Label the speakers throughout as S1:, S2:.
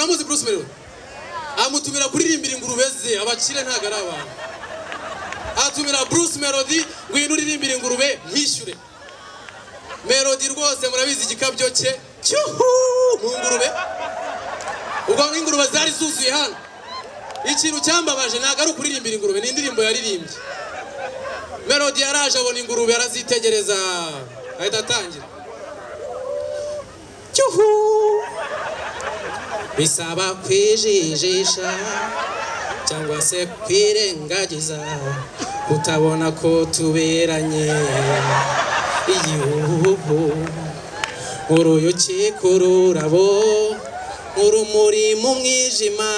S1: muramuzi Bruce Melody amutumira kuririmbira ingurube ze abakire ntagara abantu atumira Bruce Melody ngwino uririmbira ingurube mpishyure Melody rwose murabizi igikabyo cye mu ngurube ubwo ingurube zari zuzuye hano ikintu cyambabaje ntago ari kuririmbira ingurube ni indirimbo yaririmbye Melody yaraje abona ingurube arazitegereza ahita atangira bisaba kwijijisha cyangwa se kwirengagiza utabona ko tuberanye igihugu uruyuki kururabo urumuri mu mwijima.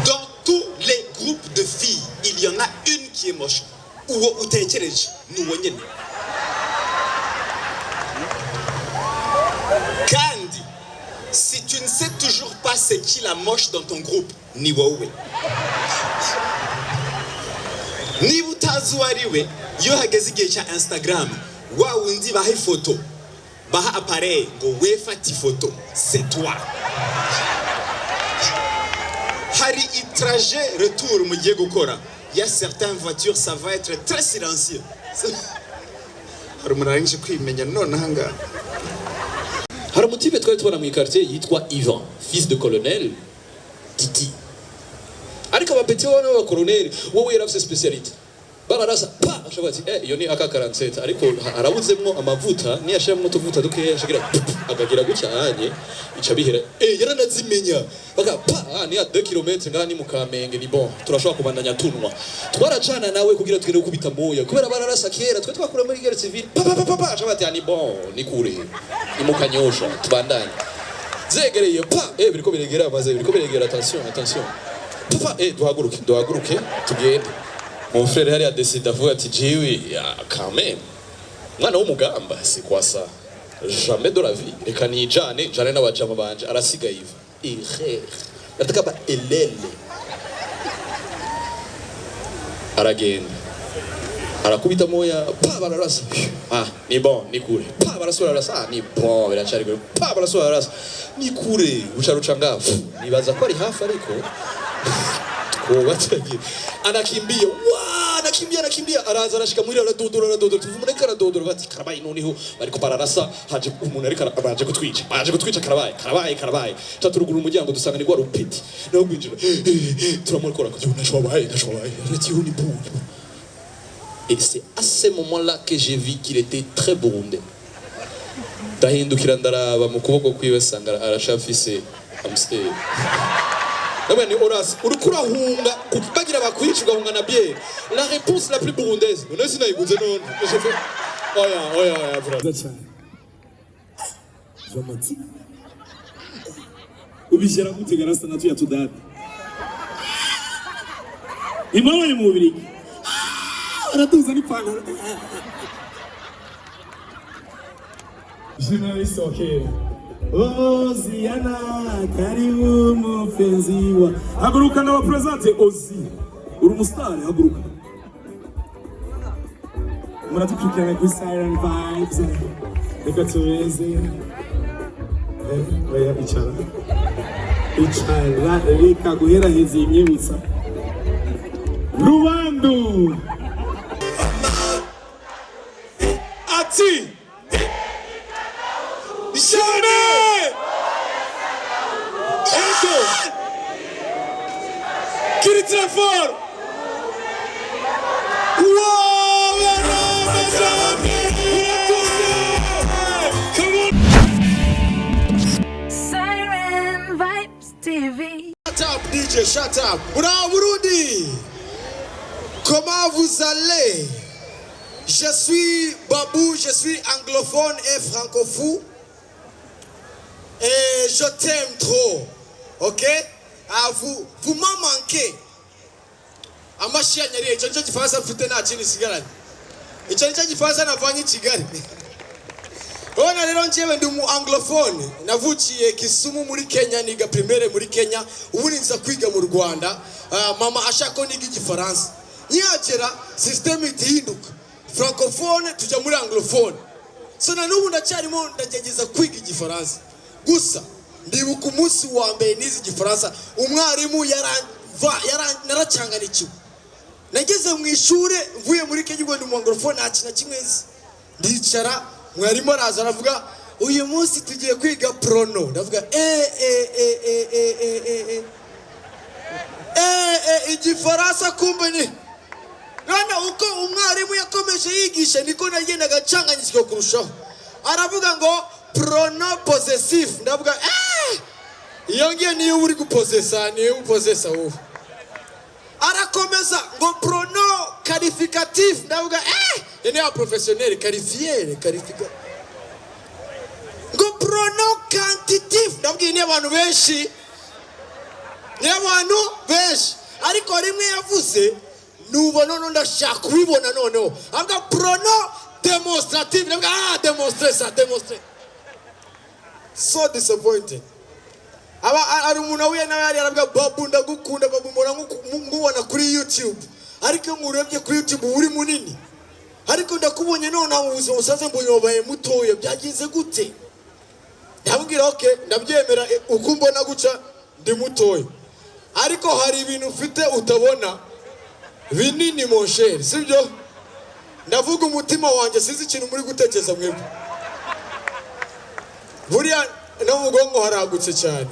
S2: Dans tous les groupes de filles il y en a une qui est moche uwo utekereje nuwo nyene kandi si tu ne sais toujours pas c'est qui la moche dans ton groupe ni wowe niba utazi uwo ari we iyo hageze igihe cya Instagram wa wundi baha ifoto baha appareil ngo wefate ifoto c'est toi. Hari trajet retour mugiye gukora ya certaines voitures ça va être très silencieux. Hari umuntu kwimenya none hanga.
S3: Hari umutipe twari tubona mu quartier yitwa Ivan fils de colonel Titi ariko abapeti wowe n'aba colonel wowe yarafise speciality bararasa pa ashobora ati iyo ni AK47 ariko arabuzemmo amavuta ni yashiramo tuvuta duke yashigira agagira gucyanye ica bihera yaranazimenya baka pa ni ya 2 km ngani mu Kamenge ni bon turashobora kubandanya tunwa twaracana nawe kugira twire kubita moya kubera bararasa kera twe twakura muri guerre civile pa ashobora ati ni bon ni kure ni mu Kanyosha tubandanye zegereye pa biriko biregera maze biriko biregera attention papa duhaguruke tugende. Mon frère hari a décidé d'avoir ati jiwi quand même mwana w'umugamba c'est quoi ça jamais de la vie reka nijane jane n'abajama banje arasigaye iva yatakaba elele aragenda arakubita moya pa bararasa ni bon ni kure pa barasura rasa ni bon biracari kure pa barasura rasa ni kure ucaruca ngafu nibaza ko ari hafi ariko anakimbia anakimbia araza arashika muri aradodora tuvumureka aradodora bati karabaye noneho bariko bararasa haje umuntu ariko abaje kutwica karabaye taturugura umuryango dusanga ni gwa rupeti no gwinjira turamukora kugira nashobaye ati uni bon. Et c'est à ce moment-là que j'ai vu qu'il était très burundais. Ndahindukira ndaraba mu kuboko kwiwe sanga arashafise amstel. Nabani oras urukura hunga kubagira bakwicuga hunga na bière. La réponse la plus burundaise. On est sinayibuze none. Je fais oya brother.
S4: Jamati. Ubishira gutegara sana tu ya tudada. Imama ni mubiri. Aratuza ni pana. Journaliste okay. Oziana karibu mpenziwa. Haguruka na wapresente Ozi. Uri mustari haguruka. Muratukikana ku Siren Vibes. Reka tuweze. Oya icara. Reka guhera hezi imyibutsa. Rubandu. Ati. Shane. Ego. Kiri très fort. Wow, come on.
S5: Siren Vibes TV.
S1: Shut up DJ, shut up. Burundi. Comment vous allez? Je suis Babou, je suis anglophone et francophone. Et je t'aime trop. Ok? Vous m'en manquez. Amashia nyari, icyo gifaransa mfite nta kintu sigaranye. Icyo gifaransa navanye Kigali. Ona rero njyewe ndi mu anglophone, navukiye Kisumu muri Kenya, niga primaire muri Kenya, ubu ninza kwiga mu Rwanda. Mama ashaka ko niga igifaransa. Nyagera system itihinduka. Francophone tujya muri anglophone. So na nubu ndacyarimo ndagegeza kwiga igifaransa. Gusa
S6: ndibuka umunsi wa mbere nize igifaransa umwarimu naracanganikiwe nageze mu ishuri mvuye muri Kenya ngo ndi mu anglophone nta kintu kimwe nzi ndicara mwarimu araza aravuga uyu munsi tugiye kwiga prono ndavuga igifaransa kumbe ni none uko umwarimu yakomeje yigisha niko nagendaga acanganyikirwa kurushaho aravuga ngo prono possessive ndavuga iyo ngiye niyo uri gupozesa niyo upozesa wowe arakomeza ngo prono qualificatif ndavuga ni ya professionnel qualifié ngo prono quantitatif ndavuga ni abantu benshi ariko rimwe yavuze nubona none ndashaka kubibona noneho avuga prono demonstrative ndavuga démontrer so disappointed ari umuntu ahuye nawe yari aravuga babu ndagukunda babu mbona nkubona kuri YouTube ariko ngurebye kuri YouTube uri munini ariko ndakubonye none mu buzima busaze mbonyobaye mutoya byagize gute ndabwira okay ndabyemera uko mbona guca ndi mutoya ariko hari ibintu ufite utabona binini monsheri sibyo ndavuga umutima wanjye sizi ikintu muri gutekereza mwebwe buriya no mugongo haragutse cyane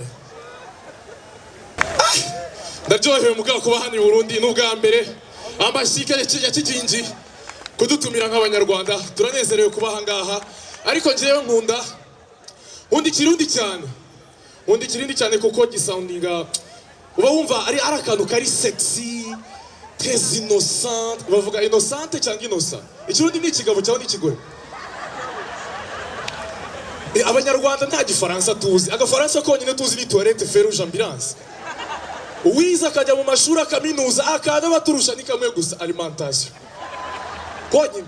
S3: ndaryohewe mugabo kuba hano i Burundi n'ubwa mbere amashike ya Kigingi kudutumira nk'abanyarwanda turanezerewe kuba aha ngaha ariko njewe nkunda Kirundi cyane kuko gisoundinga uba wumva ari akantu kari sexy très innocent bavuga innocente cyangwa innocent ikirundi ni ikigabo cyangwa n'ikigore abanyarwanda nta gifaransa tuzi agafaransa konyine tuzi ni toilette feruje ambulance uwiza akajya mu mashuri akaminuza akana baturusha ni kamwe gusa alimentation konyine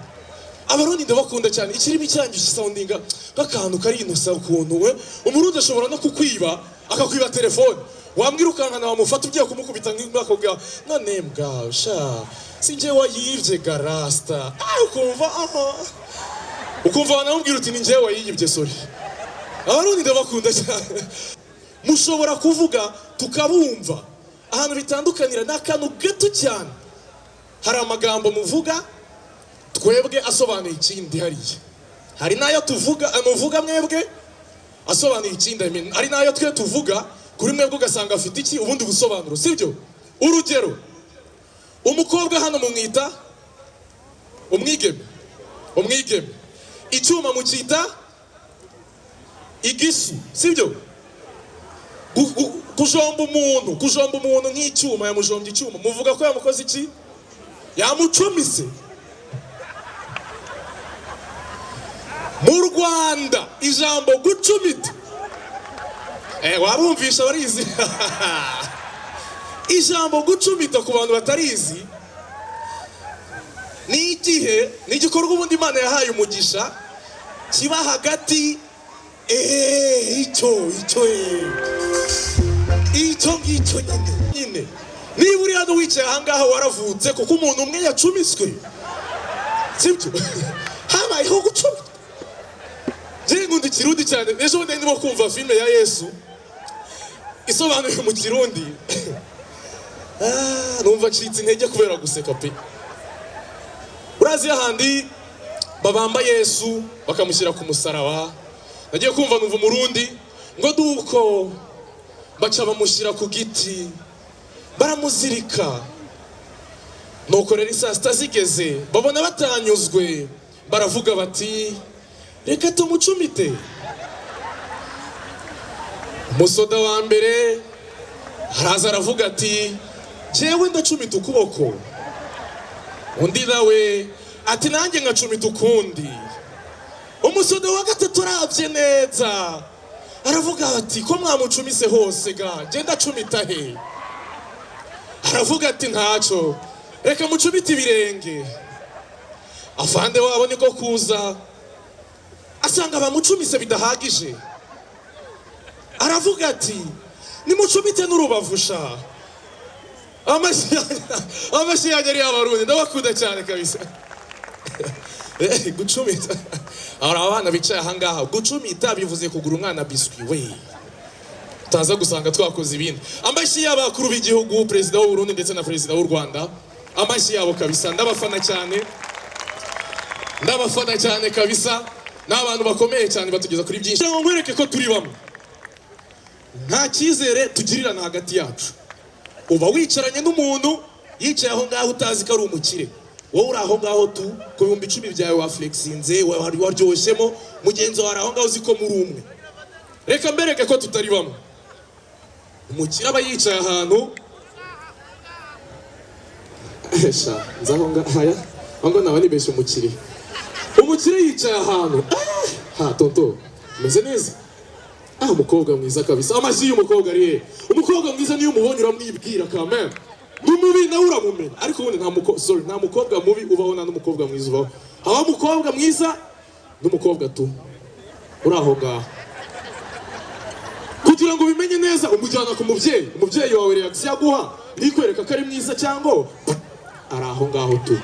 S3: abarundi ndabakunda cyane ikirimi cyanjye gisoundinga nk'akantu kari innocent ukuntu we umurundi ashobora no kukwiba akakwiba telefone wamwirukankana wamufata ugiye kumukubita nk'akobwa none mbwa sha sinje wayivye garasta ukumva wanamubwira uti ni nje wayivye sorry abarundi ndabakunda cyane mushobora kuvuga tukabumva ahantu bitandukanira n'akantu gato cyane hari amagambo muvuga twebwe asobanuye ikindi hariya hari nayo muvuga mwebwe asobanuye ikindi hari nayo twe tuvuga kuri mwebwe ugasanga afite iki ubundi busobanuro sibyo urugero umukobwa hano mumwita umwigeme icyuma mukita igisu sibyo kujomba umuntu nk'icyuma yamujombye icyuma muvuga ko yamukoze iki yamucomise mu Rwanda ijambo gucumita warumvisha barizi ijambo gucumita ku bantu batarizi ni igikorwa ubundi Imana yahaye umugisha kiba hagati icyo nyine niba uri hano wicaye ahangaha waravutse kuko umuntu umwe yacumiswe sibyo habayeho gucumita njye nkunda ikirundi cyane ejo bundi ndimo kumva filime ya Yesu isobanuye mu kirundi numva ncitse intege kubera guseka pe urazi ahandi babamba Yesu bakamushyira ku musaraba nagiye kumva numva umurundi ngo duko baca bamushyira ku giti baramuzirika nuko rero saa sita zigeze babona batanyuzwe baravuga bati reka tumucumite umusoda wa mbere haraza aravuga ati jewe ndacumita ukuboko undi nawe ati nanjye nkacumita ukundi umusoda wa gatatu arabye neza aravuga ati ko mwamucumise hose ga je ndacumita he aravuga ati ntaco reka mucumite ibirenge afande wabo niko kuza asanga bamucumise bidahagije aravuga ati nimucumite n'urubavusha amashi yanjye ari abarundi ndabakunda cyane kabisa gucumita abana bicaye ahangaha gucumita bivuze kugura umwana biswi we
S1: taza gusanga twakoze ibindi. Amashyi y'abakuru b'igihugu, perezida w'u Burundi ndetse na perezida w'u Rwanda, amashyi yabo kabisa, ndabafana cyane kabisa, n'abantu bakomeye cyane batugeza kuri byinshi. Ngo ngwereke ko turi bamwe, nta cyizere tugirirana hagati yacu. Uba wicaranye n'umuntu yicaye aho ngaho utazi ko ari umukire, wowe uri aho ngaho tu ku bihumbi 10 byawe wa flexinze waryoshemo, mugenzi wawe aho ngaho uzi ko muri umwe. Reka mbereke ko tutari bamwe. Umukire aba yicaye ahantu nzaho ngahaya ngo naba nibeshe umukire. Umukire yicaye ahantu tonto meze neza, umukobwa mwiza kabisa, amashyi y'umukobwa ari he? Umukobwa mwiza niyo umubonye uramwibwira kameme, n'umubi nawe uramumenya, ariko ubundi nta mukobwa mubi ubaho nta n'umukobwa mwiza ubaho. Haba umukobwa mwiza n'umukobwa tu uri aho ngaho. Kugira ngo bimenye neza umujyana ku umubyeyi wawe reaction yaguha nikwereka ko ari mwiza cyangwa ari aho ngaho tu.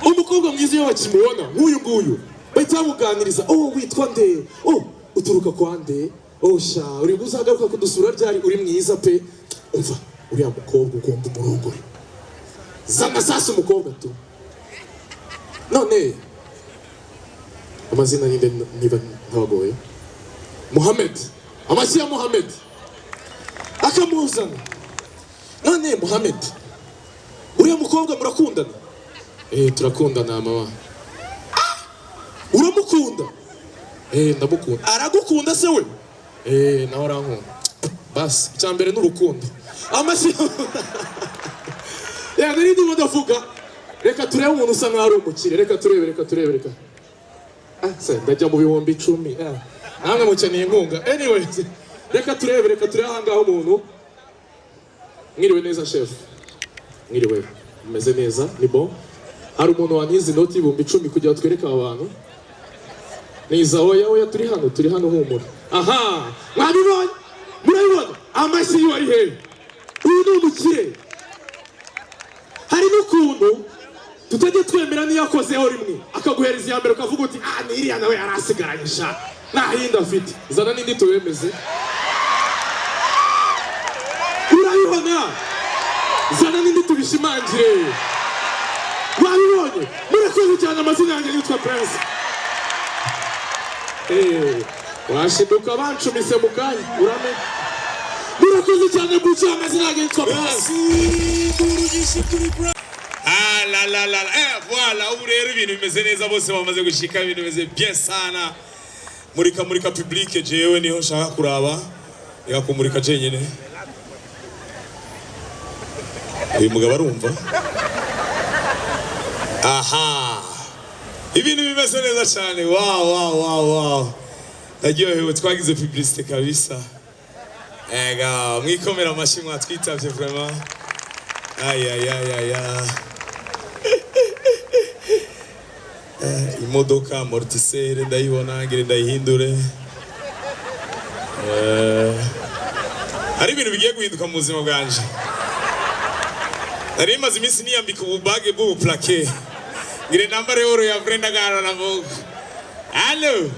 S1: Umukobwa mwiza iyo bakimubona nk'uyu nguyu bahita bamuganiriza, witwa nde, uturuka kwa nde, sha uri uzagaruka kudusura ryari, uri mwiza pe, umva uriya mukobwa ugomba umurongore. Zana sasa umukobwa tu. None amazina niba ntabagoye, Muhammad, amashyi ya Muhammad akamuzana. None Muhammad, uriya mukobwa murakundana? Turakundana mama. Uramukunda? Ndamukunda. Aragukunda se we? Nawe arankunda. Basi icyambere n'urukundo. Amashyi nari ndimo ndavuga, reka turebe umuntu usa nkaho ari umukire, reka turebe. Ndajya mu bihumbi 10. Namwe mukeneye inkunga. Anyway, reka turebe aha ngaho umuntu. Mwiriwe neza chef. Mwiriwe. Meze neza, ni bon. Hari umuntu wanize inoti y'ibihumbi 10 kugira twereke abantu. Niza oya turi hano humura. Aha, mwabibonye? Murabibona? Amashyi y'uwari he? Uyu ni umukire. Hari n'ukuntu tutajya twemera niyo akozeho rimwe akaguhereza iya mbere ukavuga uti n'iriya nawe yarasigaranye sha nta yindi afite, zana n'indi tuwemeze. Urabibona? Zana n'indi tubishimangire. Mwabibonye? Murakoze cyane, amazina yanjye yitwa Prince. Washiduka bancumise mu kanya urame. Murakoze cyane bucya, amazina yanjye yitwa Prince.
S7: Voilà, ubu rero ibintu bimeze neza, bose bamaze gushika, ibintu bimeze bien sana. Murika public, jewe niho nshaka kuraba, yakumurika jenyine. Uyu mugabo arumva? Aha, ibintu bimeze neza cyane. Wow, naryohewe, twagize publicité kabisa. Mwikomera amashyi mwatwitabye vraiment. Imodoka amortisseur ndayibona, ngire ndayihindure. Hari ibintu bigiye guhinduka mu buzima bwanje. Nari maze iminsi niyambika ububage bw'ubu plaqué, ngire nambare oro ya Brenda Garo na Vogue. Allo,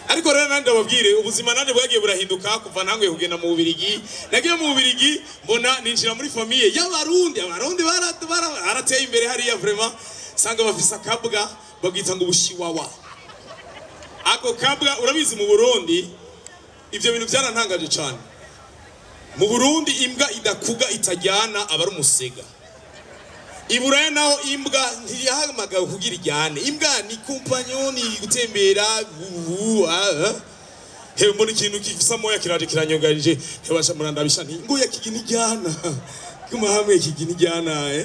S7: ariko rero nandi ababwire ubuzima nandi bwagiye burahinduka kuva nangwe kugenda mu Bubiligi. Nagiye mu Bubiligi mbona ninjira muri famille y'abarundi. Abarundi barateye imbere hariya vraiment, sanga bafise akabwa babwita ngo ubushiwawa. Ako kabwa urabizi mu Burundi ivyo bintu byarantangaje cyane. Mu Burundi imbwa idakuga itajyana aba ari umusega. Iburaya naho imbwa ntiyahamaga kugira ijyane. Imbwa ni kompanyoni gutembera. Hewe mbona ikintu kifisa moya kiraje kiranyongarije. Hebasha murandabisha nti ngo yakigini jyana. Kuma hamwe kigini jyana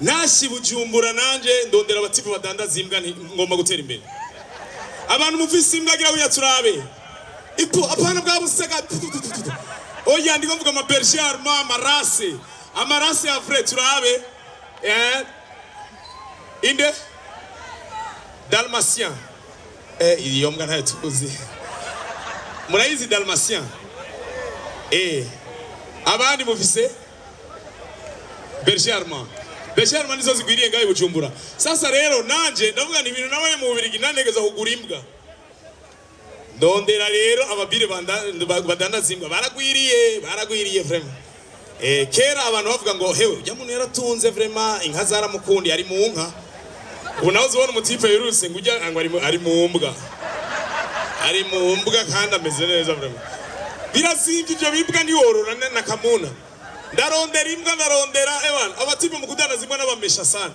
S7: Nashi Bujumbura nanje ndondera abatifu badandaza imbwa ngomba gutera imbere. Abantu mufise imbwa gira uya turabe. Ipo apana bwa busega. Oya ndiko mvuga ama berger allemand, amarase ya vrai turabe. Inde Dalmatien. Iyo mbwa ntayo tuzi. Murayizi Dalmatien? Abandi mufise berger allemand. Berger allemand nizo zigwiriye ngaye Bujumbura. Sasa rero nanje ndavuga ni ibintu nawe mu Bubiligi nanegeza kugura imbwa. ndondera rero ababire badandaza imbwa baragwiriye vraiment. Kera abantu bavuga ngo hewe ujya muntu yaratunze vraiment inka zaramukundi ari mu nka. Ubu nawe uzibona umutipe yiruse ngo ujya ngo ari mu mbwa. Ari mu mbwa kandi ameze neza vraiment. Birasivye ibyo bibwa ndiworora na kamuna. Ndarondera imbwa ndarondera ebana abatipe mu kudandaza imbwa n'abamesha sana.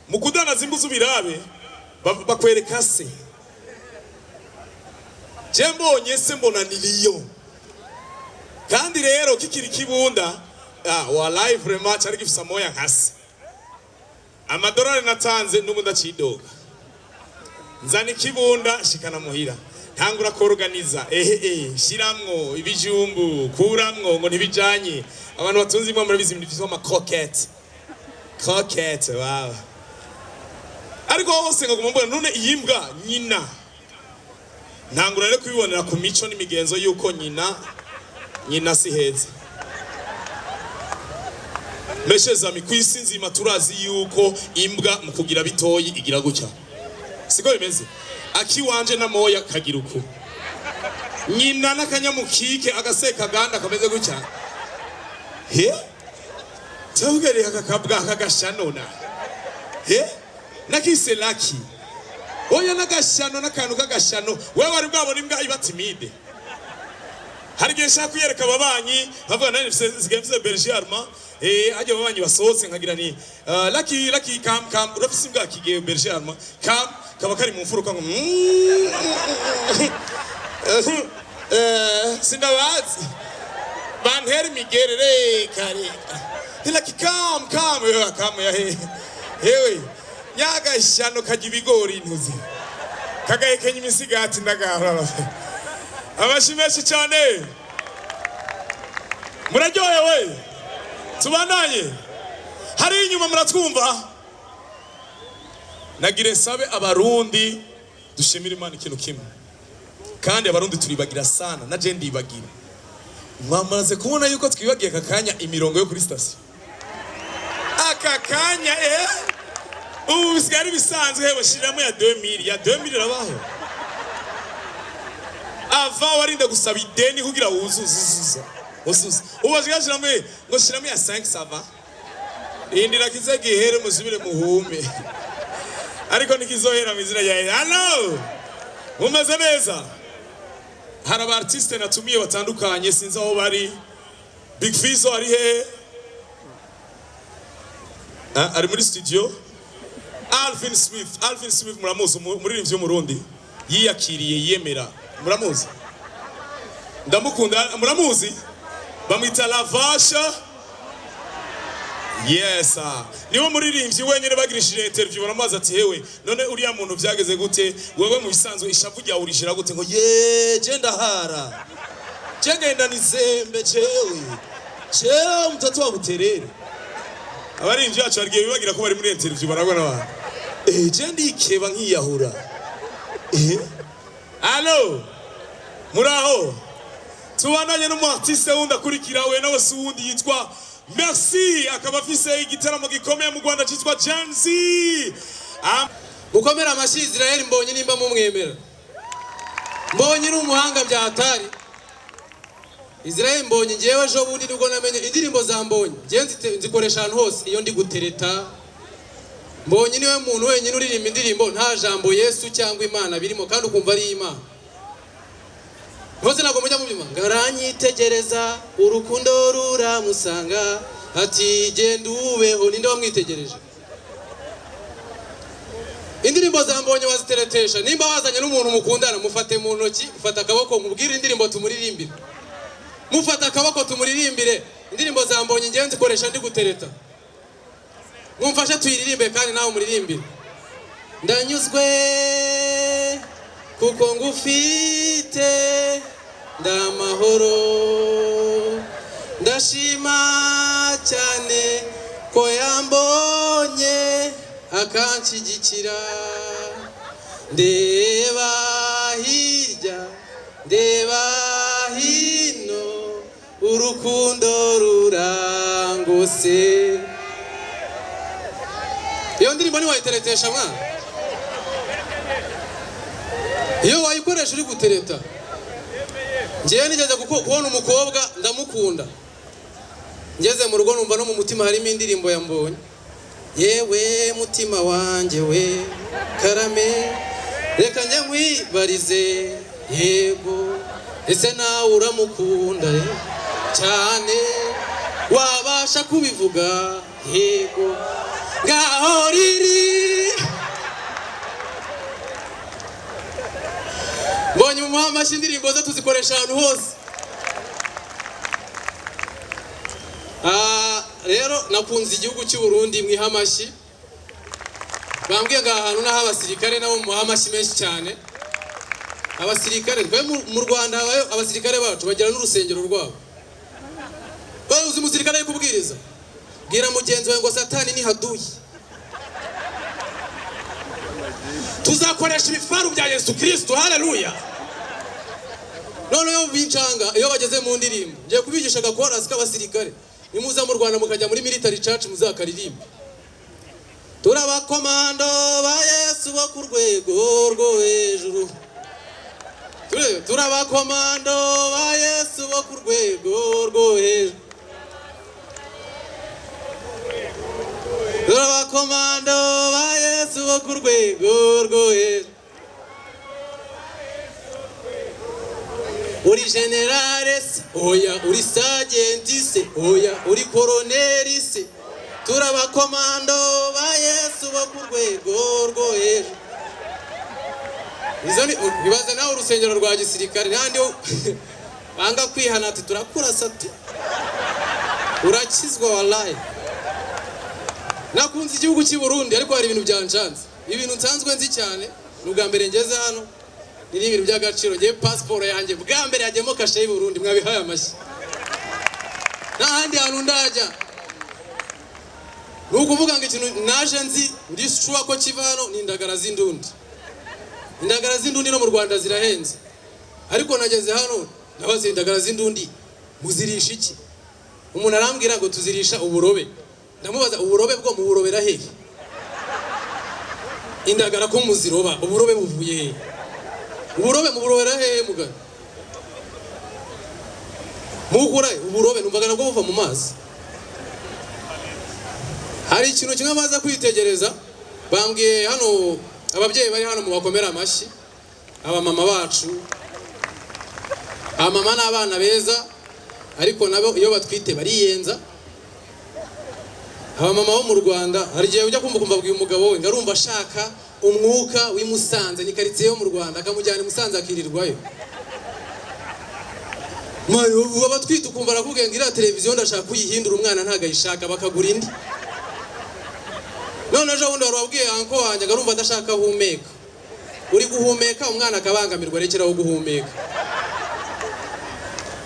S7: Mu kudandaza imbwa uzubirabe bakwereka se. Jembonye se mbona niliyo. Kandi rero kikiri kibunda wallahi vraiment cyari gifisa moya nkase. Amadolari natanze n'ubundi acidoga. Nzana ikibunda shikana muhira. Tangura koorganiza shiramwo ibijumbu kuramwo ngo ntibijanye. Abantu batunze imwe muri bizimbi bifite ama croquette. Wow. Ariko hose ngo mbona none iyimbwa nyina. Ntangura rero kubibonera ku mico n'imigenzo yuko nyina si heza. Mesheza mikwisi nzima turazi yuko imbwa mu kugira bitoyi igira gutya. Siko bimeze. Akiwanje na moya kagira uko. Nyina nakanyamukike agaseka ganda kameze gutya. Tawugere akakabwa akagashanona. Nakise laki. Oya nagashano nakantu kagashano wewe wari bwabona imbwa iba timide. Hari gihe shaka kuyereka ababanyi bavuga nani zigemze berger allemand ajye ababanyi basohotse nkagira ni lucky come urafise imbwa kigiye berger allemand come kaba kari mu mfuruka ngo sindabazi bantera imigerere kare lucky come ya hewe nyagashano kajya ibigori intuzi kagahekenya imisigati ndagahora abashimeshi cyane muraryohewe tubandanye hari inyuma muratwumva nagire sabe abarundi dushimira Imana ikintu kimwe kandi abarundi turibagira sana na je ndibagira mwamaze kubona yuko twibagiye kakanya imirongo yo kuri station akakanya ubu bisigari bisanzwe hewe shiramo ya 2000 rabaho ava warinda gusaba ideni kugira wuzuza ubashigashiramo ngo shiramo ya 5 sava indira kizegihere musubire muhume ariko nikizohera mizira ya hello mumaze neza hari aba artiste natumiye batandukanye sinzi aho bari Big Fizo ari he ari muri studio Alvin Smith muramuzi umuririmbyi w'umurundi yiyakiriye yemera muramuzi ndamukunda muramuzi bamwita La Vache yes niwo muririmbyi wenyine bagirishije interview baramaza ati hewe none uriya muntu byageze gute wewe mu bisanzwe ishavu rya urishira gute ngo je ndahara je ngenda nizembe cewe mutatu wa buterere abaririmbyi bacu bargiye bibagira ko bari muri interview barabona abantu je ndikeba nkiyahura allo muraho tubandanye no artiste wundi akurikira we nawe si wundi yitwa Merci akaba afise igitaramo gikomeye mu Rwanda cyitwa Janzi
S1: mukomera amashi Israel mbonye nimba mumwemera mbonye uri umuhanga bya hatari Israel mbonye ngewe ejo bundi nibwo namenye indirimbo za mbonye nzikoresha ahantu hose iyo ndi gutereta mbonye niwe muntu wenyine uririmba indirimbo nta jambo Yesu cyangwa Imana birimo kandi ukumva ari Imana hose nago mujya mu byuma ngaranyitegereza urukundo ruramusanga ati genda ubeho ninde wamwitegereje indirimbo za mbonye waziteretesha nimba wazanye n'umuntu mukundana mufate mu ntoki ufata akaboko mubwire indirimbo tumuririmbire mufata akaboko tumuririmbire indirimbo za mbonye ngiye nzikoresha ndi gutereta mumfashe tuyiririmbe kandi nawe muririmbire ndanyuzwe kuko ngufite ndamahoro ndashima cyane ko yambonye akanshyigikira ndeba hirya ndeba hino urukundo rurangose iyo ndirimbo ni wayiteretesha mwana iyo wayikoresha uri gutereta ngewe nigeze kubona umukobwa ndamukunda ngeze mu rugo numva no mu mutima harimo indirimbo yambonye yewe mutima wanjye we karame reka njye nkwibarize yego ese nawe uramukunda cyane wabasha kubivuga yego ngaho riri mbonye umuhamashi indirimbo ze tuzikoresha ahantu hose. Rero nakunze igihugu cy'u Burundi mwihamashi bambwiye ngo ahantu naho abasirikare nabo mu muhamashi menshi cyane. Abasirikare mu Rwanda habayo abasirikare bacu bagira n'urusengero rwabo. Uzi umusirikare ari kubwiriza bwira mugenzi wawe ngo satani ni haduyi tuzakoresha ibifaru bya Yesu Kristo. Haleluya. Noneho bincanga iyo bageze mu ndirimbo ngiye kubigisha gakorasi k'abasirikare nimuza mu Rwanda mukajya muri military church muzakaririmba turabakomando ba Yesu bo ku rwego rwo hejuru turabakomando ba Yesu bo ku rwego rwo hejuru turabakomando ba Yesu bo ku rwego rwo hejuru uri generale se oya uri sergeant se oya uri colonel se turabakomando ba Yesu bo ku rwego rwo hejuru. Izoni bibaze nawe urusengero rwa gisirikare nandi banga kwihana ati turakurasa tu urakizwa wallahi. Nakunze igihugu cy'u Burundi ariko hari ibintu byancanze ibintu nsanzwe nzi cyane n'ubwa mbere ngeze hano ni ibintu by'agaciro ngiye passport yanjye bwa mbere yagemo kashe y'u Burundi mwabihaye amashyi nta handi hantu ndajya nukuvuga ngo ikintu naje nzi ndi sure ko kivano ni indagara z'indundi. Indagara z'indundi no mu Rwanda zirahenze ariko nageze hano nabaze indagara z'indundi muzirisha iki umuntu arambwira ngo tuzirisha uburobe ndamubaza uburobe bwo mu burobera hehe indagara ko muziroba uburobe buvuye hehe uburobe mu burobera hehe mugana mugura uburobe numvaga nabwo buva mu mazi. Hari ikintu kimwe amaze kwitegereza bambwiye hano ababyeyi bari hano mu bakomera amashyi abamama bacu abamama n'abana beza ariko nabo iyo batwite bariyenza. Abamama bo mu Rwanda hari gihe ujya kumva bwiye umugabo we ngarumva ashaka umwuka w'imusanze ni karitsiye yo mu Rwanda akamujyana imusanze akirirwayo mari ubu batwite ukumva arakubwiye ngo ira televiziyo ndashaka kuyihindura umwana ntagayishaka bakagura indi. None aje wundi warabwiye anko wanjye ngarumva ndashaka humeka uri guhumeka umwana akabangamirwa rekeraho guhumeka.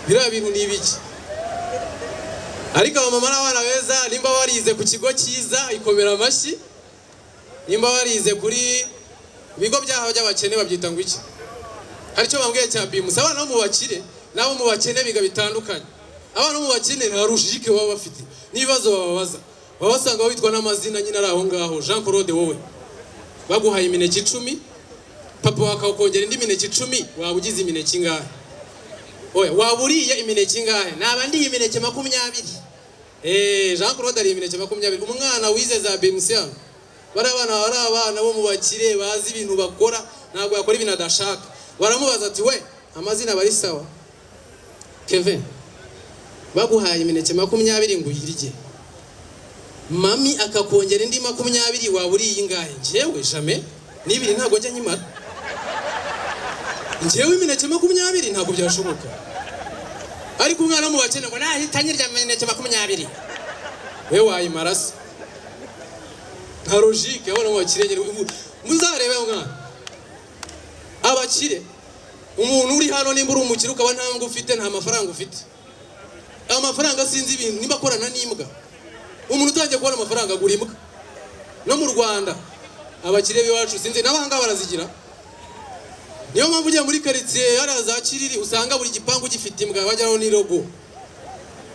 S1: Bira bintu ni ibiki ariko abamama n'abana beza nimba warize ku kigo cyiza ikomera amashyi nimba warize kuri bigo byaho by'abakene babyita ngo iki hari cyo bambwiye cya bimusa abana bo mu bakire nabo mu bakene biga bitandukanye. Abana bo mu bakene nta rujike baba bafite nibazo bababaza babasanga witwa n'amazina nyine ari aho ngaho Jean Claude wowe baguhaye imineke 10 papa wakakongera indi mineke 10 waba ugize imineke ingahe oya waburiye imineke ingahe naba ndi imineke 20 Jean Claude ari imineke 20 umwana wize za BMCA bari abana bo mu bakire bazi ibintu bakora ntabwo yakora ibintu adashaka baramubaza ati we amazina bari sawa Kevin baguhaye imineke 20 ngo uyirye mami akakongera indi 20 waburiye ingahe njewe jamais nibiri ntago njya nyimara njewe imineke 20 ntago byashoboka ariko umwana mu bakene ngo nahitanye rya imineke 20 we wayimarasa nta logique abana mu bakire muzarebe umwana abakire umuntu uri hano nimba uri umukire ukaba nta ngo ufite nta mafaranga ufite amafaranga sinzi ibintu nimba korana n'imbwa umuntu utangiye kubona amafaranga agura imbwa. No mu Rwanda abakire biwacu sinzi nabanga barazigira niyo mpamvu ugiye muri karitsiye haraza kiriri usanga buri gipangu gifite imbwa bajyaho n'irogo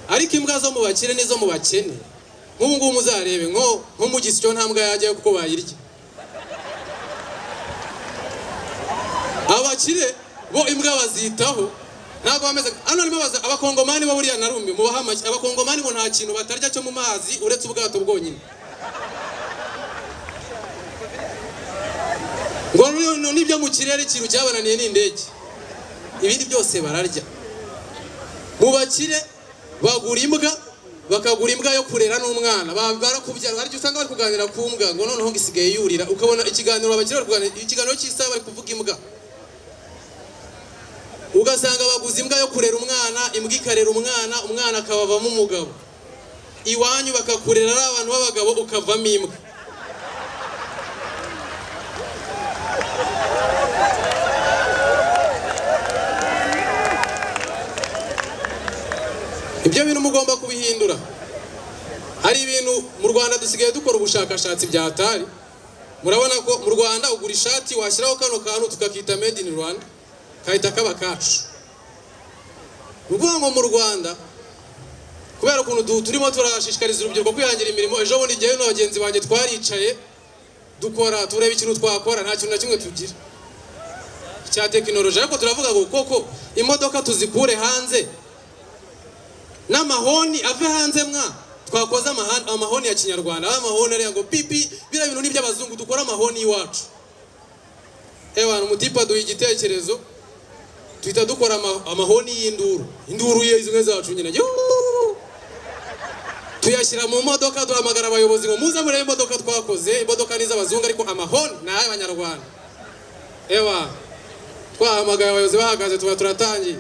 S1: ariko imbwa zo mu bakire nizo mu bakene nk'ubu ngubu muzarebe nko mu gisyo nta mbwa yajyayo kuko bayirya abakire bo imbwa bazitaho ntabwo bameze hano arimo baza abakongomani bo buriya narumbi mu bahamaki abakongomani bo nta kintu batarya cyo mu mazi uretse ubwato bwonyine ngo nibyo mu kirere ikintu cyabananiye n'indege ibindi byose bararya mu bakire bagura imbwa bakagura imbwa yo kurera n'umwana barakubyara ariko usanga bari kuganira ku mbwa ngo noneho ngisigaye yurira ukabona ikiganiro abakire bari kuganira ikiganiro cy'isaha bari kuvuga imbwa ugasanga baguze imbwa yo kurera umwana imbwa ikarera umwana akabavamo umugabo iwanyu bakakurera ari abantu b'abagabo ukavamo imbwa ibyo bintu mugomba kubihindura hari ibintu mu Rwanda dusigaye dukora ubushakashatsi bya atari murabona ko mu Rwanda ugura ishati washyiraho kano kantu tukakita made in Rwanda kahita kaba kacu uvuga ngo mu Rwanda kubera ukuntu turimo turashishikariza urubyiruko kwihangira imirimo ejo bundi igihe n'abagenzi banjye twaricaye dukora tureba ikintu twakora nta kintu na kimwe tugira cya tekinoloji ariko turavuga ngo koko imodoka tuzikure hanze n'amahoni ave hanze mwa twakoze amahoni ya kinyarwanda amahoni ari ngo pipi bira bintu n'iby'abazungu dukora amahoni iwacu abantu mutipa duha igitekerezo tuhita dukora amahoni y'induru ye zimwe zacu nyine tuyashyira mu modoka duhamagara abayobozi ngo muze muri imodoka twakoze imodoka ni z'abazungu ariko amahoni ni ay'abanyarwanda twahamagaye abayobozi bahagaze tuba turatangiye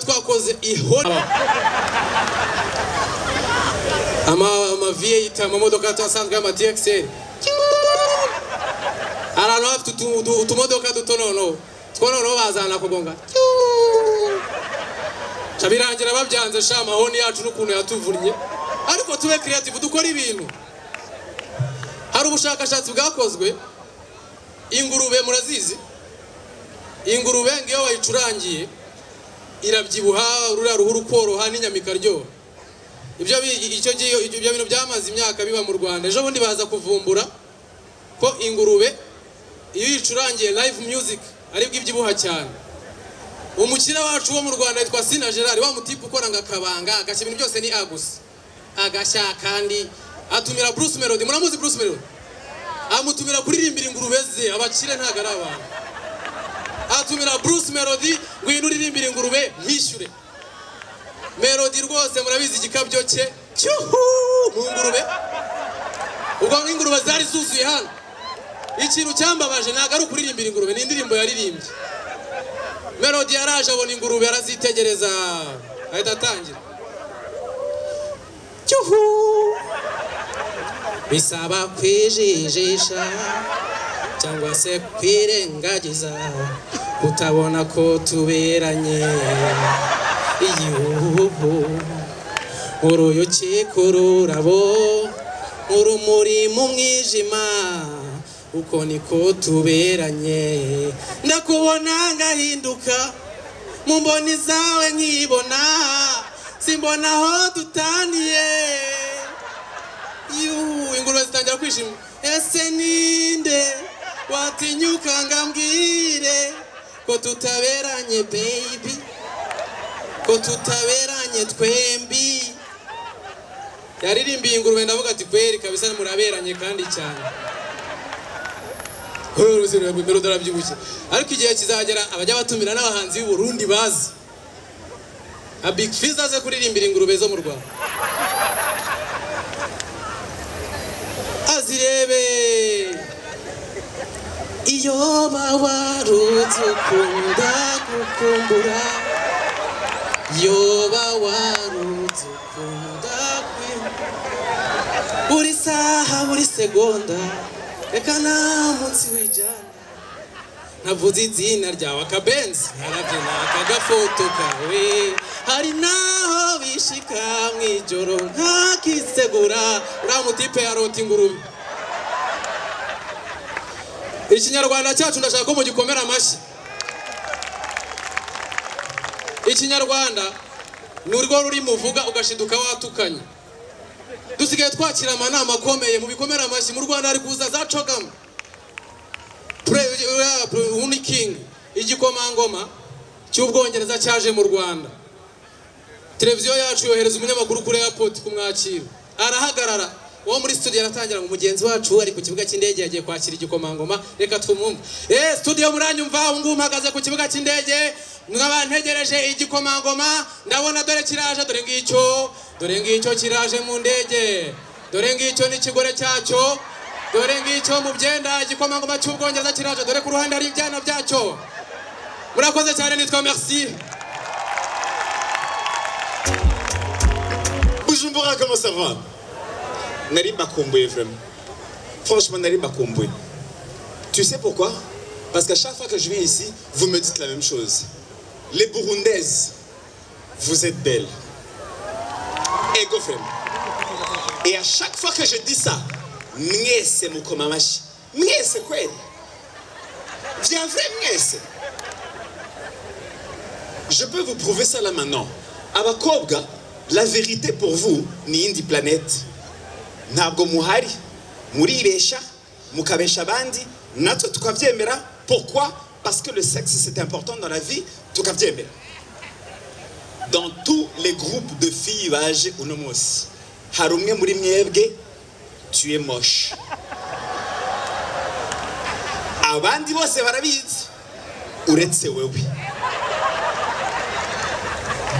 S1: twakoze ihoni V8 amamodoka asanzwe y'ama TXL arano afite utumodoka duto noneho bazana kugonga birangira babyanze sha amahoni yacu n'ukuntu yatuvunnye ariko tube creative dukora ibintu hari ubushakashatsi bwakozwe ingurube murazizi ingurube ngiyo wayicurangiye irabyibuha urura ruhuru koroha n'inyamika ryo ibyo bintu byamaze imyaka biba mu Rwanda ejo bundi baza kuvumbura ko ingurube iyo yicurangiye live music ari bw'ibyibuha cyane umukira wacu wo mu Rwanda yitwa Sina Gerard wa mutipe ukora ngakabanga agashya ibintu byose ni agusa agashya kandi atumira Bruce Melody muramuzi Bruce Melody amutumira kuririmbira ingurube ze abakire ntago ari abantu atumira Bruce Melody ngwino uririmbira ingurube mpishyure Melody rwose murabizi igikabyo cye cyuhu mu ngurube ubwo ingurube zari zuzuye hano ikintu cyambabaje ntago ari ukuririmbira ingurube ni indirimbo yaririmbye Melody yaraje abona ingurube arazitegereza ahita atangira cyuhu bisaba kwijijisha cyangwa se kwirengagiza utabona ko tuberanye iyuhu uruyuki kururabo urumuri mu mwijima uko niko tuberanye ndakubona ngahinduka mu mboni zawe nkibona simbona aho dutaniye ingurube zitangira kwishima ese ninde watinyuka ngambwire ko tutaberanye baby ko tutaberanye twembi yaririmbiye ingurube ndavuga ati kweri kabisa muraberanye kandi cyane Melody arabyibushye ariko igihe kizagera abajya batumira n'abahanzi b'u Burundi bazi Big Fizz aze kuririmbira ingurube zo mu Rwanda azirebe iyo bawarutse ukunda gukumbura iyo bawarutse ukunda buri saha buri segonda reka nta munsi wijana navuze izina ryawe akabenzi narabyina akagafoto kawe hari naho bishika mwijoro ntakisegura uriya mutipe yarota ingurube ikinyarwanda cyacu ndashaka ko mugikomera amashyi ikinyarwanda ni urwo ruri muvuga ugashiduka watukanye dusigaye twakira amanama akomeye mu bikomera amashyi mu Rwanda hari kuza za Cogama Uni King igikomangoma cy'ubwongereza cyaje mu Rwanda. Televiziyo yacu yohereza umunyamakuru kuri airport kumwakira. Arahagarara, uwo muri studio aratangira ngo mugenzi wacu ari ku kibuga cy'indege yagiye kwakira igikomangoma, reka twumve. Studio muranyumva, ubu mpagaze ku kibuga cy'indege, mwabantegereje igikomangoma, ndabona dore kiraje, dore ngicyo kiraje mu ndege, dore ngicyo ni kigore cyacyo, dore ngicyo mu byenda igikomangoma cy'ubwongereza kiraje, dore ku ruhande ari ibyana byacyo. Murakoze cyane, nitwa merci.
S2: Bujumbura, comment ça va? Nari bakumbuye vraiment. Franchement, Nari bakumbuye. Tu sais pourquoi? Parce qu'à chaque fois que je viens ici, vous me dites la même chose. Les Burundaises, vous êtes belles. Ego vraiment. Et à chaque fois que je dis ça, Mniese mukomamashi. Mniese kweli. Viens vrai Mniese. Je peux vous prouver ça là maintenant. Abakobwa, la vérité pour vous, ni indi planète. Ntabwo muhari, muribesha, mukabesha abandi, natwe tukavyemera. Pourquoi? Parce que le sexe c'est important dans la vie, tukavyemera. Dans tous les groupes de filles baje uno munsi, hari umwe muri mwebwe, tu es moche. Abandi bose barabizi, uretse wewe.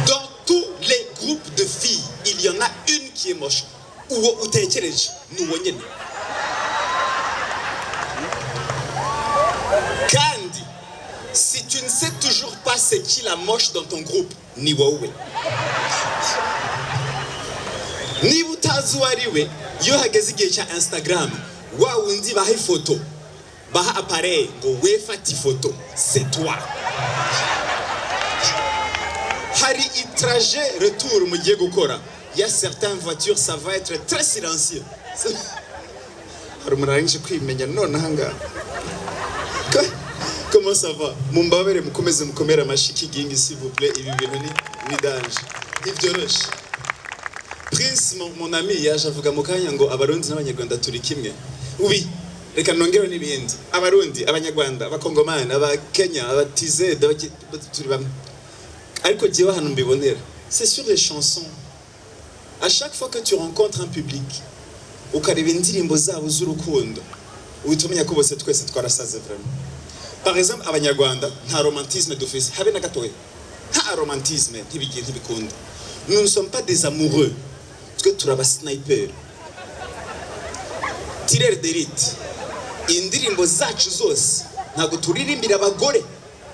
S2: Dans tous les groupes de filles, il y en a une qui est moche. Uwo utekereje nuwo nyene. Kandi, si tu ne sais toujours pas c'est qui la moche dans ton groupe, ni wowe. Niba utazi uwo ari we, iyo hageze igihe cya Instagram, wa wundi baha ifoto, baha appareil ngo wefate ifoto, c'est toi. Hari trajet retour mugiye gukora. Il y a certaines voitures, ça va être très silencieux. Comment ça va? Mumbabere mukomeze mukomera amashi Kigingi s'il vous plaît, ibi bintu ni danger. Ibyoroshye. Prince mon ami yaje avuga mu kanya ngo abarundi n'abanyarwanda turi kimwe. Oui, reka nongere n'ibindi. Abarundi, abanyarwanda, abakongomani, abakenya, abatize, turi bamwe. Ariko jewe hano mbibonera. C'est sur les chansons. À chaque fois que tu rencontres un public, ukareba indirimbo zabo z'urukundo, uhita umenya ko bose twese twarasaze vraiment. Par exemple, abanyarwanda nta romantisme dufise, habe na gatoya. Nta romantisme ntibikunda. Nous ne sommes pas des amoureux, parce que turaba sniper. Tireur d'élite. Indirimbo zacu zose ntabwo turirimbira abagore,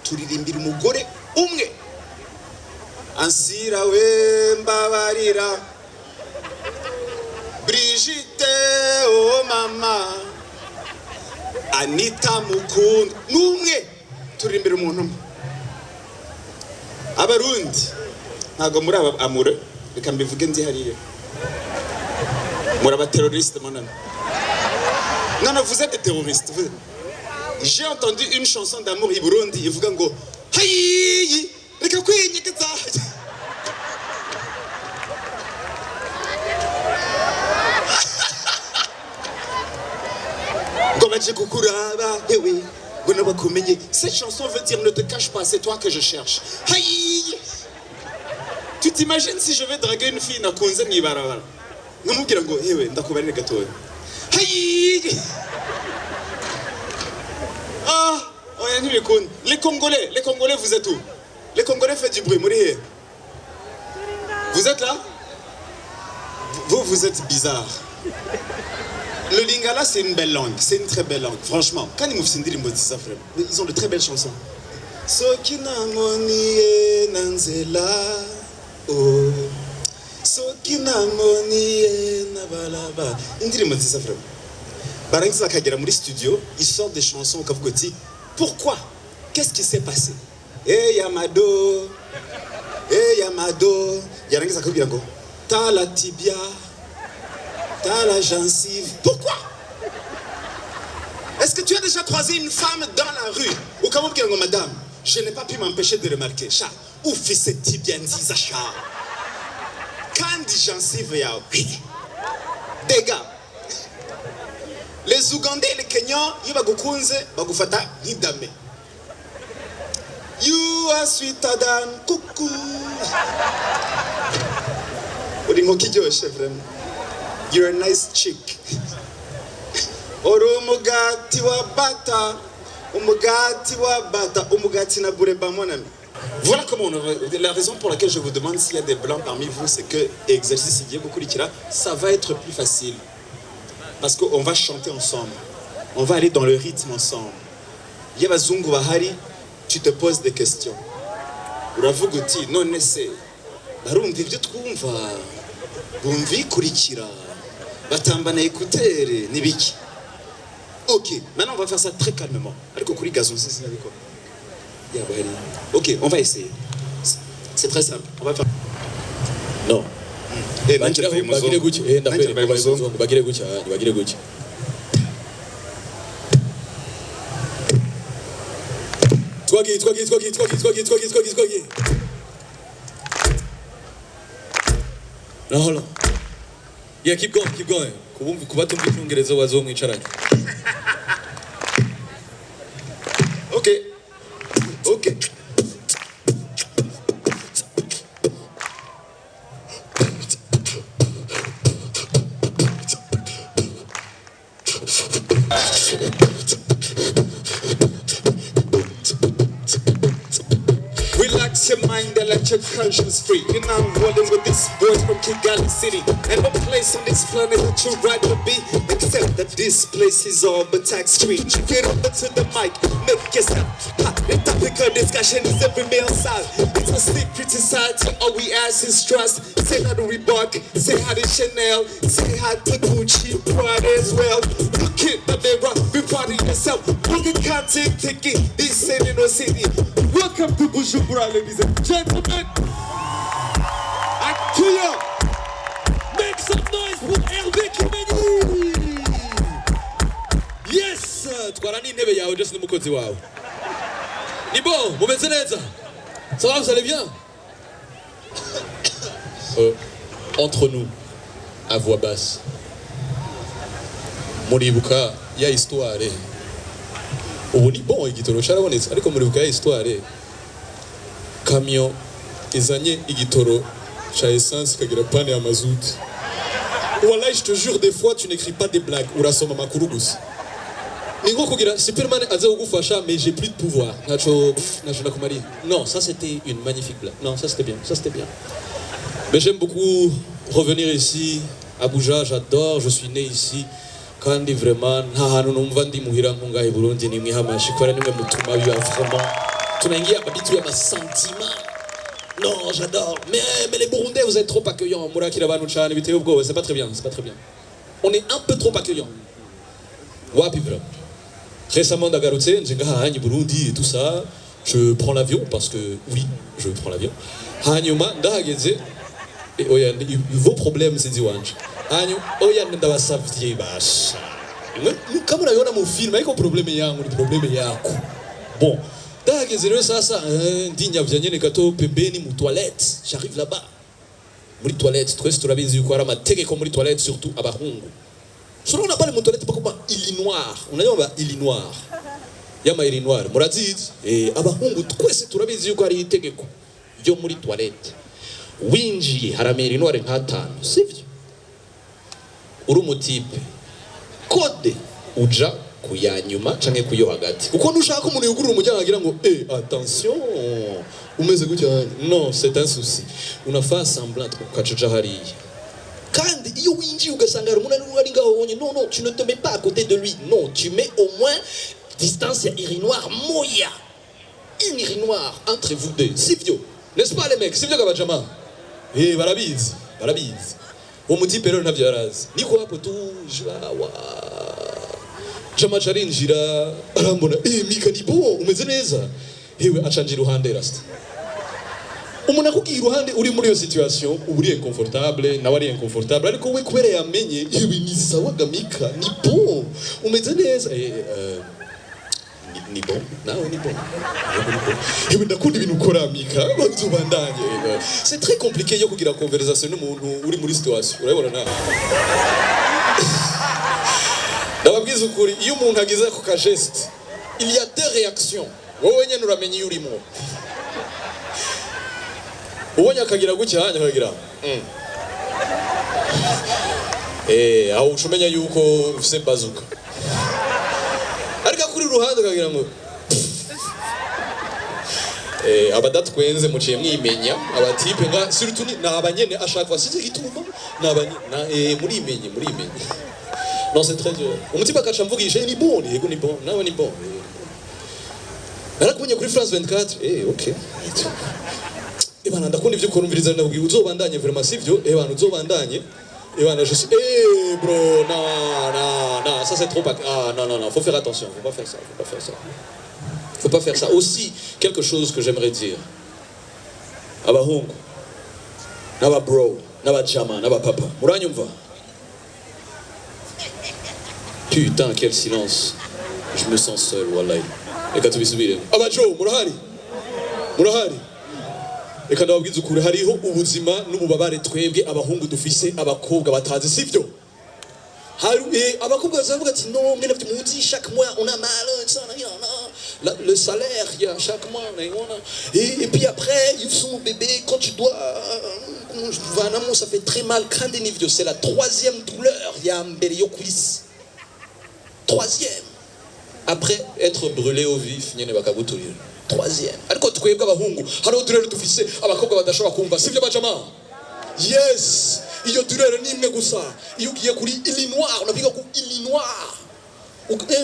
S2: turirimbira umugore umwe. Ansira we mbabarira Brigitte, oh mama, Anita Mukund, numwe turirimbira umuntu umwe. Abarundi ntabwo muri aba amure, reka mbivuge ndi hariya. Muri aba terroriste monana. Non, vous êtes des terroristes. J'ai entendu une chanson d'amour i Burundi ivuga ngo hayi reka kwinyegeza. Cette chanson veut dire ne te cache pas, c'est toi que je cherche. Haï! Tu t'imagines si je vais draguer une fille nakunze mwibarabara? Nkamubwira ngo hewe ndakubarire gatoya. Haï! Ah, oya ntibikunda. Les Congolais vous êtes où? Les Congolais faites du bruit, muri he? Vous êtes là? Vous êtes bizarre. Le lingala, c'est une belle langue, c'est une très belle langue, franchement. Quand ils ont de très belles chansons. Sokina moniye nanzela, oh. Sokina moniye nabalaba. Indirimbo nziza vraiment. Barangiza akagera muri studio, ils sortent des chansons au Kafgoti. Pourquoi? Qu'est-ce qui s'est passé? Eh Yamado, yarangiza akabwira ngo ta la tibia. T'as la gencive. Pourquoi? Est-ce que tu as déjà croisé une femme dans la rue? Ou comme vous dites, madame, je n'ai pas pu m'empêcher de remarquer. Chat, où fait cette tibianziza chat? Quand dit gencive ya? Des gars. Les Ougandais et les Kenyans, ils bagukunze, bagufata nidame. You are sweeter than cuckoo. Uri inkoko iryoshye vraiment. You're a nice chick. Uri umugati wa bata. Umugati wa bata. Umugati na bureba mon ami. Voilà comment la raison pour laquelle je vous demande s'il y a des blancs parmi vous, c'est que exercice igiye gukurikira, ça va être plus facile. Parce qu'on va chanter ensemble. On va aller dans le rythme ensemble. Il y a bazungu bahari, tu te poses des questions. Uravuga uti none se barumva ibyo twumva bumvikurikira batambana écouter nibiki. OK, maintenant on va faire ça très calmement. Ariko kuri gazon c'est nabiko. Ya bahari. OK, on va essayer. C'est très simple. On va faire
S3: No.
S2: bagire
S3: gutya ndapere bagire gutya bagire gutya. Twagiye. Now, yeah, keep going. Kubatumva icyongereza wazomwicaranye.
S2: OK. Relax your mind and let your conscience free. You know I'm rolling with this boy from Kigali City. And no place on this planet that you'd rather be, except that this place is all but tax street. You get over to the mic, make yourself hot. The topic of discussion is every male side. It's a secret society, all we ask is trust. Say hi to Reebok, say hi to Chanel, say hi to Gucci, Prada as well. Look in the mirror, be proud of yourself. Look at content taking this city no city. Welcome to Bujumbura, ladies and gentlemen. Accueillons.
S3: Make some noise pour Hervé Kigingi. Yes, twara n'intebe yawe just n'umukozi wawe. Ni bon, mumeze neza? Ça va, vous allez bien? Entre nous, à voix basse. Muribuka ya histoire. Ubu ni bon igitoro carabonetse ariko muribuka ya histoire. Camion izanye igitoro cha essence kagira pane ya mazout. Wallahi je te jure des fois tu n'écris pas des blagues urasoma makuru gusa. Ningo kugira Superman aza kugufasha mais j'ai plus de pouvoir. Nacho nakumari. Non, ça c'était une magnifique blague. Non, ça c'était bien. Mais j'aime beaucoup revenir ici à Abuja, j'adore, je suis né ici. Kandi vraiment nta hantu numva ndi muhira nkunga i Burundi ni mwihamashi kwara nimwe mutuma biba vraiment tunaingia habitu ya sentiment. Non, j'adore. Mais les Burundais, vous êtes trop accueillants. Murakira abantu cyane biteye ubwoba, c'est pas très bien. On est un peu trop accueillants. Wapi vraiment. Récemment ndagarutse nje ngaha hanyi Burundi et tout ça, je prends l'avion parce que oui, je prends l'avion. Hanyuma ndahageze oya vos problèmes c'est diwanje. Hanyu oya ndabasavye basha. Kama unaona mu film haiko problème yangu, ni problème yako. Bon, ndahageze rero sasa ndinyavya nyene gato pembeni mu toilette. J'arrive là-bas. Muri toilette, twese turabizi yuko ari amategeko muri toilette surtout abahungu. Solo on a pas les toilettes pas comme il noir. On a dit il noir. Yama il noir. Murazizi abahungu twese turabizi yuko ari itegeko yo muri toilette. Winji haramira noir nk'atanu. Sivyo? Uri umutipe. Code uja kuyanyuma canke kuyo hagati. Kuko nushaka umuntu yugurura umujyango agira ngo attention umeze gutya. Non, c'est un souci. Unafaa semblant ukacaja hariya. Kandi iyo winjiye ugasanga umuntu ari ngaho wonye non, tu ne te mets pas à côté de lui. Non, tu mets au moins distance ya urinoir moya. Une urinoir entre vous deux. Sivyo. N'est-ce pas les mecs? Sivyo kabajama. Barabizi. Uwo mutipe rero ntavyo yarazi. Niko hapo tu jwa Jama charinjira arambona Mika ni bon umeze neza. Hewe achanjira uruhande rasta. Umuntu akubwiye iruhande uri muri iyo situation uburi inconfortable nawe ari inconfortable ariko we kubera yamenye ibi ni sawa Mika ni bon umeze neza ni bon nawe ni bon ibi ndakunda ibintu ukora Mika bazubandanye. C'est très compliqué yo kugira conversation n'umuntu uri muri situation urabona na ndababwiza ukuri iyo umuntu agize ku ka geste il y a deux réactions. wowe nyene uramenye iyo urimo ubonye akagira gutya hanya akagira aho ucumenya yuko ufise bazuka ariko kuri ruhande akagira ngo abadatwenze muciye mwimenya abatipe nga surtout ni abanyene ashaka size gituma murimenye non c'est très dur umutipe akaca mvugisha ni bon yego ni bon nawe ni bon narakunye kuri France 24 okay ebana ndakunda ivyo kurumviriza ndabwiye uzobandanye vraiment sivyo ebana uzobandanye ebana je suis bro non ça c'est trop non faut faire attention faut pas faire ça aussi quelque chose que j'aimerais dire abahungu n'aba bro n'aba jama n'aba papa muranyumva putain quel silence je me sens seul wallahi reka tubisubire aba Joe murahari reka ndababwiza ukuri hariho ubuzima n'ububabare twebwe abahungu dufise abakobwa batazi sivyo hari abakobwa bazavuga ati non mais nafite muzi chaque mois on a mal le salaire il y a chaque mois et puis après ils sont bébé quand tu dois vraiment ça fait très mal quand des niveaux c'est la troisième douleur il y a mbere yo kwisi troisième après être brûlé au vif nyene bakabuturira troisième ariko twebwe abahungu hariho durere dufise abakobwa badashobora kumva sivyo bajama yes iyo durere ni imwe gusa iyo ugiye kuri Illinois unapiga ku Illinois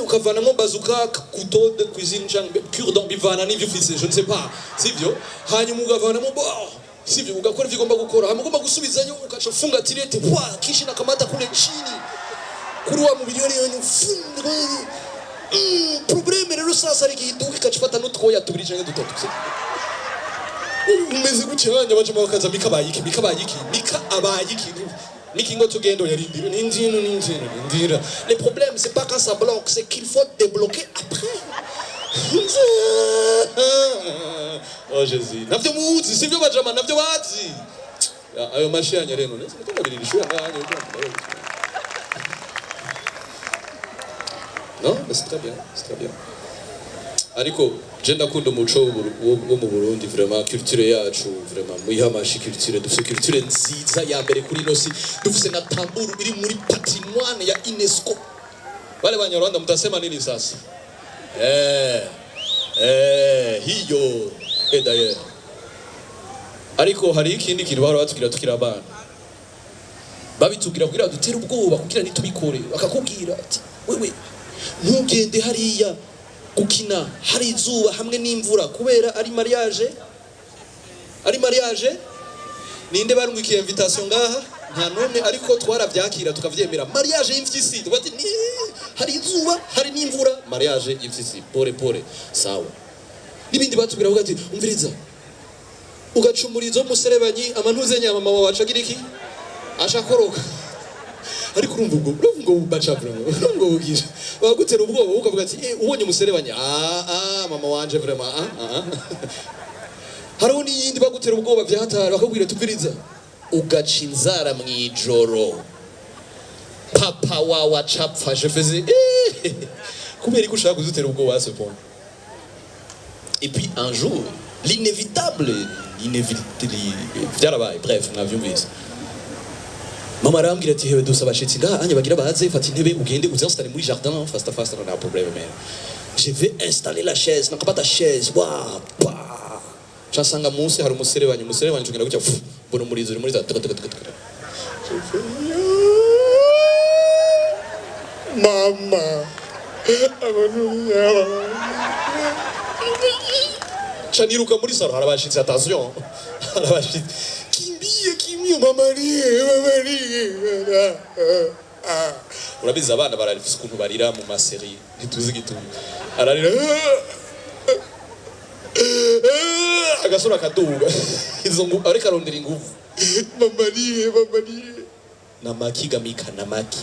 S3: ukavanamo bazuka couteau de cuisine cyangwa cure-dent bivana n'ivyo ufise je ne sais pas sivyo hanyuma ugavanamo sivyo ugakora ivyo ugomba gukora hanyuma ugomba gusubizayo ukaca funga tirete kishi na kamata kule chini kuri wa mubiri yari funga problème rero sasa ari gihinduka ikacifata n'utwoya tubiri canke dutatu umeze gucyanya bajama bakaza mika abayiki Nikingo tugendo yarindira nindira le problème c'est pas quand ça bloque c'est qu'il faut débloquer après oh Jésus navyo muzi sivyo bajama navyo bazi ayo mashanya reno nese ndabirira ishuri nganye non mais c'est très bien ariko je ndakunda umuco wo mu Burundi vraiment culture yacu vraiment muyihamashi culture dufite culture nziza ya mbere kuri nosi dufite na tamburu iri muri patrimoine ya UNESCO wale banyarwanda mtasema nini sasa hiyo d'ailleurs ariko hari ikindi kintu bahora batubwira tukira abana babitubwira kugira dutere ubwoba kugira nitubikore bakakubwira ati wewe ntugende hariya gukina hari izuba hamwe n'imvura kubera ari mariage ninde barungikiye invitation ngaha nta none ariko twaravyakira tukavyemera mariage y'imfyisi tubati hari izuba hari n'imvura mariage y'imfyisi pore sawa nibindi batubwira vuga ati umviriza ugacumurizo muserebanyi amantuze nyama mama wacu agira iki ashakoroka ariko urumva ubwo bacapura ngo ugira bagutera ubwoba ukavuga ati ubonye umuserebanya mama wanje vraiment hariho n'iyindi bagutera ubwoba byahatara bakabwira tuviriza ugaca inzara mwijoro papa wawe acapfa je faisais kubera ko ushaka kuzutera ubwoba à ce point et puis un jour l'inévitable byarabaye bref mwavyumvise mama arambwira ati hewe dusaba abashitsi ngaha anya bagira baze fata intebe ugende uzinstaller muri jardin fast non a problème mais je vais installer la chaise nakabata chaise chasanga munsi hari umuserebanya tugenda gutya mbona umurizo uri muri za mama chaniruka muri saro harabashitsi attention harabashitsi mama urabiza abana bararifise ukuntu barira mu maseri ntituzi gituma ararira agasura kaduga izo ngo ariko arondera ingufu mama namaki gamika namaki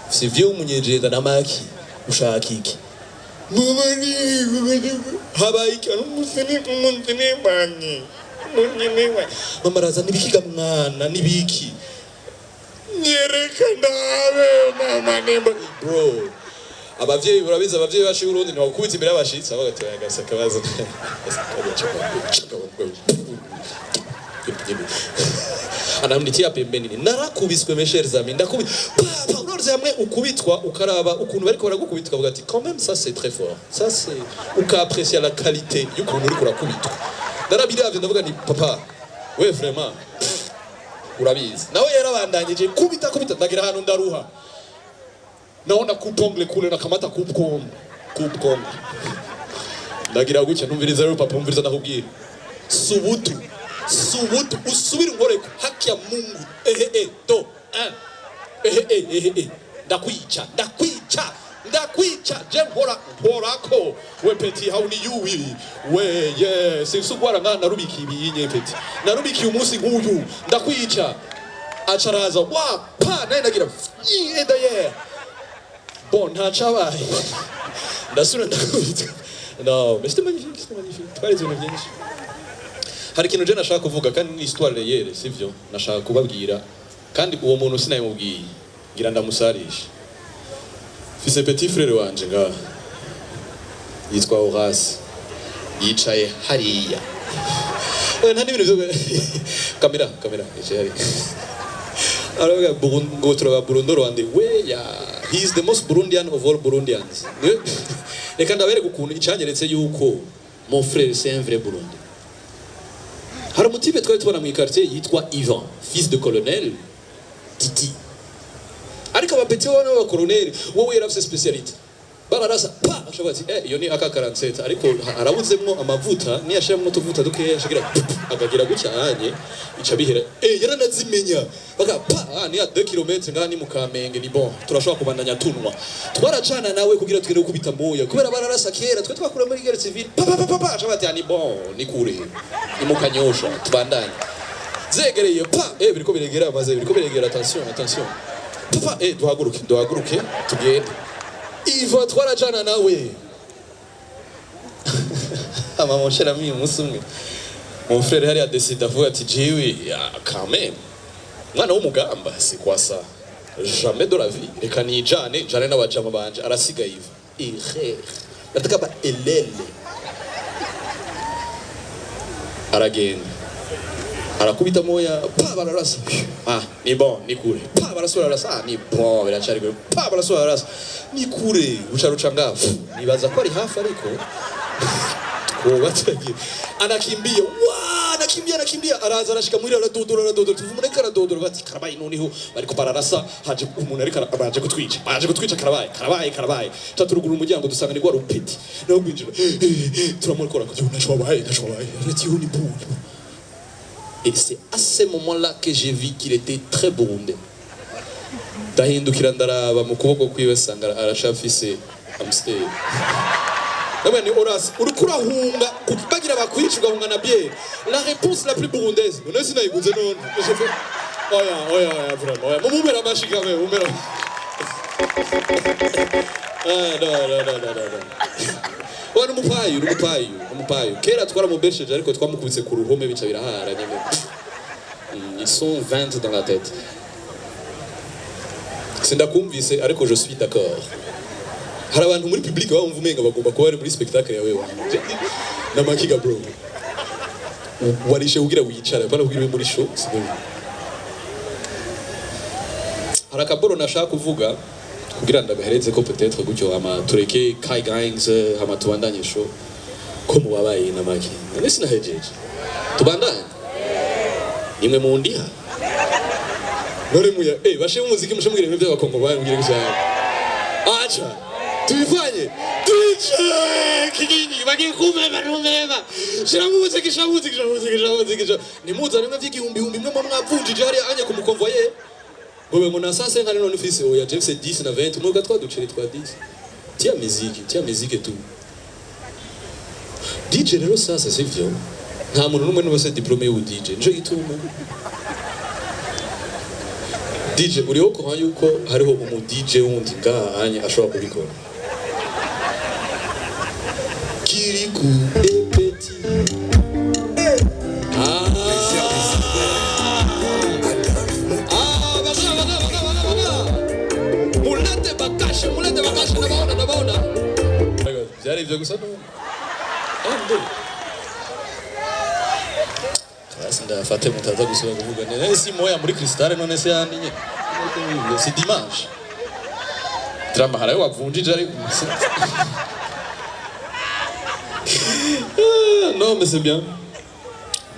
S3: sivyo umunyejeda namaki ushaka iki mama habaye cyane umuseni bani mama raza nibikiga mwana nibiki nyereka ndabe mama nemba bro abavyeyi urabiza abavyeyi bashi Burundi ntibakubita imbere y'abashitsi abagati bagasa kabazo anamnitia pembeni narakubiswe mes chers amis papa unoze hamwe ukubitwa ukaraba ukuntu bariko baragukubitwa bavuga ati quand même ça c'est très fort ça c'est ukapprécier la qualité y'ukuntu uri kurakubitwa narabiravye ndavuga ni papa we vraiment urabizi nawe yarabandanyije kubita ndagira hano ndaruha naona coupongle kule na kamata coupcom ndagira gutya numviriza rero papa umviriza ndakubwira subutu usubira ngoreko haki ya Mungu do ndakwica je mporako we peti hauni yuwiri we yes sugwara ngana rubiki ibinye peti narubiki umunsi nk'uyu ndakwica acaraza wa pa naye nagira enda ye bon ntacabaye ndasura ndakwica no mais c'était magnifique twari ibintu byinshi hari ikintu je nashaka kuvuga kandi ni histoire réelle sivyo nashaka kubabwira kandi uwo muntu sinayimubwiye ngira ndamusarisha fise petit frère wanje nga yitwa Horace yicaye hariya nta n'ibintu byo kamera yicaye aravuga ngo turaba Burundi Rwanda we ya he is the most Burundian of all Burundians reka ndabereka ukuntu icanyeretse yuko mon frère c'est un vrai Burundi. Hari umutipe twari tubona mu quartier yitwa Ivan, fils de colonel Titi. Ariko abapeti wana wa colonel wowe yarafise speciality. Bararasa pa ashobora ati iyo ni AK47 ariko arabuzemmo amavuta ni yashiramo tuvuta duke yashigira akagira gucyanye ica bihera yaranazimenya baka pa ni ya 2 km ngani mu Kamenge ni bon turashobora kubandanya tunwa twaracana nawe kugira twire gukubita moya kubera bararasa kera twe twakura muri guerre civile pa ashobora ati ni bon ni kure ni mu Kanyosha tubandanye zegereye pa biriko biregera maze biriko biregera attention papa duhaguruke tugende Iva twarajana nawe ama mon cher ami umusumwe mon frère hari a décidé d'avoir ati jiwi quand même mwana w'umugamba c'est quoi ça jamais de la vie reka nijane jane n'abajama banje arasiga Iva nataka ba elele aragenda arakubita moya pa bararasa ni bon ni kure pa barasura rasa ni bon biracari kure pa barasura rasa ni kure ucaruca ngafu nibaza ko ari hafi ariko kubatagi anakimbia anakimbia araza arashika muri aradodora tuvumureka aradodora bati karabaye noneho bariko bararasa haje umuntu ariko abaje gutwica karabaye taturugura umuryango dusanga ni gwa rupiti no gwinjira turamukora ko nashwabaye reti uni bu. Et c'est à ce moment-là que j'ai vu qu'il était très burundais. Ndahindukira ndaraba mu kuboko kwiwe sanga arashafise Amstel. Nabani Horace urukura hunga kubagira bakwicirwa hunga na bière. La réponse la plus burundaise. None sinayiguze none. Je fais oya vraiment. Mumubera mashika me mumubera. No. Wana umupayo. Kera twara mu bersheje ariko twamukubitse ku ruhome bica birahara nyene. Ils sont 20 dans la tête. Sindakumvise ariko je suis d'accord. Hari abantu muri public bamva umenga bagomba kuba ari muri spectacle yawe wa. Na makiga bro. Warishe ugira wicara bana kugira muri show. Hari akaboro nashaka kuvuga kugira ndabahereze ko peut-être gutyo ama tureke kai gangs ama tubandanye show ko mubabaye na maki none sinahejeje tubandanye nimwe mu ndiha nore muya bashe umuziki mushimugire ibyo bakongo bambwire gushaka acha tubifanye Kigingi bagi kumema shiramuze nimuzane mwe vy'igihumbi mwe mwavunjije hari anye ku mukonvoye wewe mona sasa ngane none fise oya je c'est 10 na 20 mwe gatwa ducere twa 10 tia musique tu DJ rero sasa sivyo nta muntu numwe n'ubase diplômé u DJ nje gituma DJ uriho ko yuko hariho umu DJ wundi ngahanye ashobora kubikora kiriku petit mulete bakashe nabaona ivyo gusa no ande basi ndafate mutaza gusubira kuvuga neza si moya muri Crystal none se yani nye si dimanche drama harayo wavunjije ari non mais c'est bien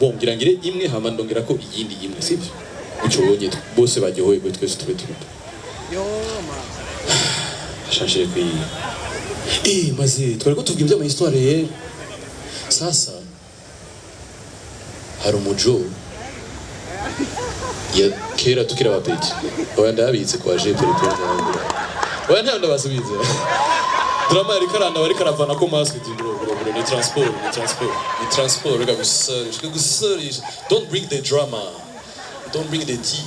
S3: bon ngira ngire imwe hama ndongera ko iyindi imwe sibyo ucubonye bose baryohewe gwe twese tube turuta yo ma shashire kwi maze twari ko tubwimye ama histoire ye sasa hari umujo ya kera tukira abapeti oya ndabitse kwa je telefone oya nta ndabasubiza drama yari karanda bari karavana ko mask bro ni transport rega gusarisha don't bring the drama don't bring the tea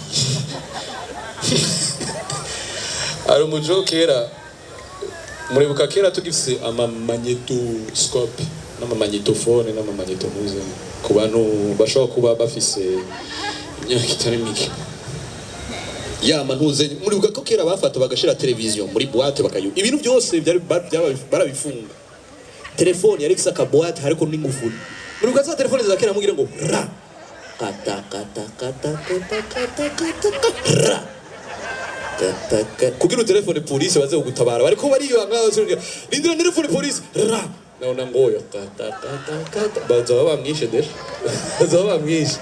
S3: ari umujo kera muribuka kera tugifise ama magnetoscope n'ama magnetophone n'ama magnetomuze ku bantu bashobora kuba bafise imyaka itari mike yama ntuze muribuka ko kera bafata bagashira televiziyo muri boîte bakayu ibintu byose byari barabifunga telefone yari kisaka boîte hariko n'ingufuri muribuka za telefone za kera mugira ngo ra kata ra kugira telefone police baze kugutabara bariko bariyanga rindira telefone police ra naona ngoyo kata bazo bamwishe desha bazo bamwishe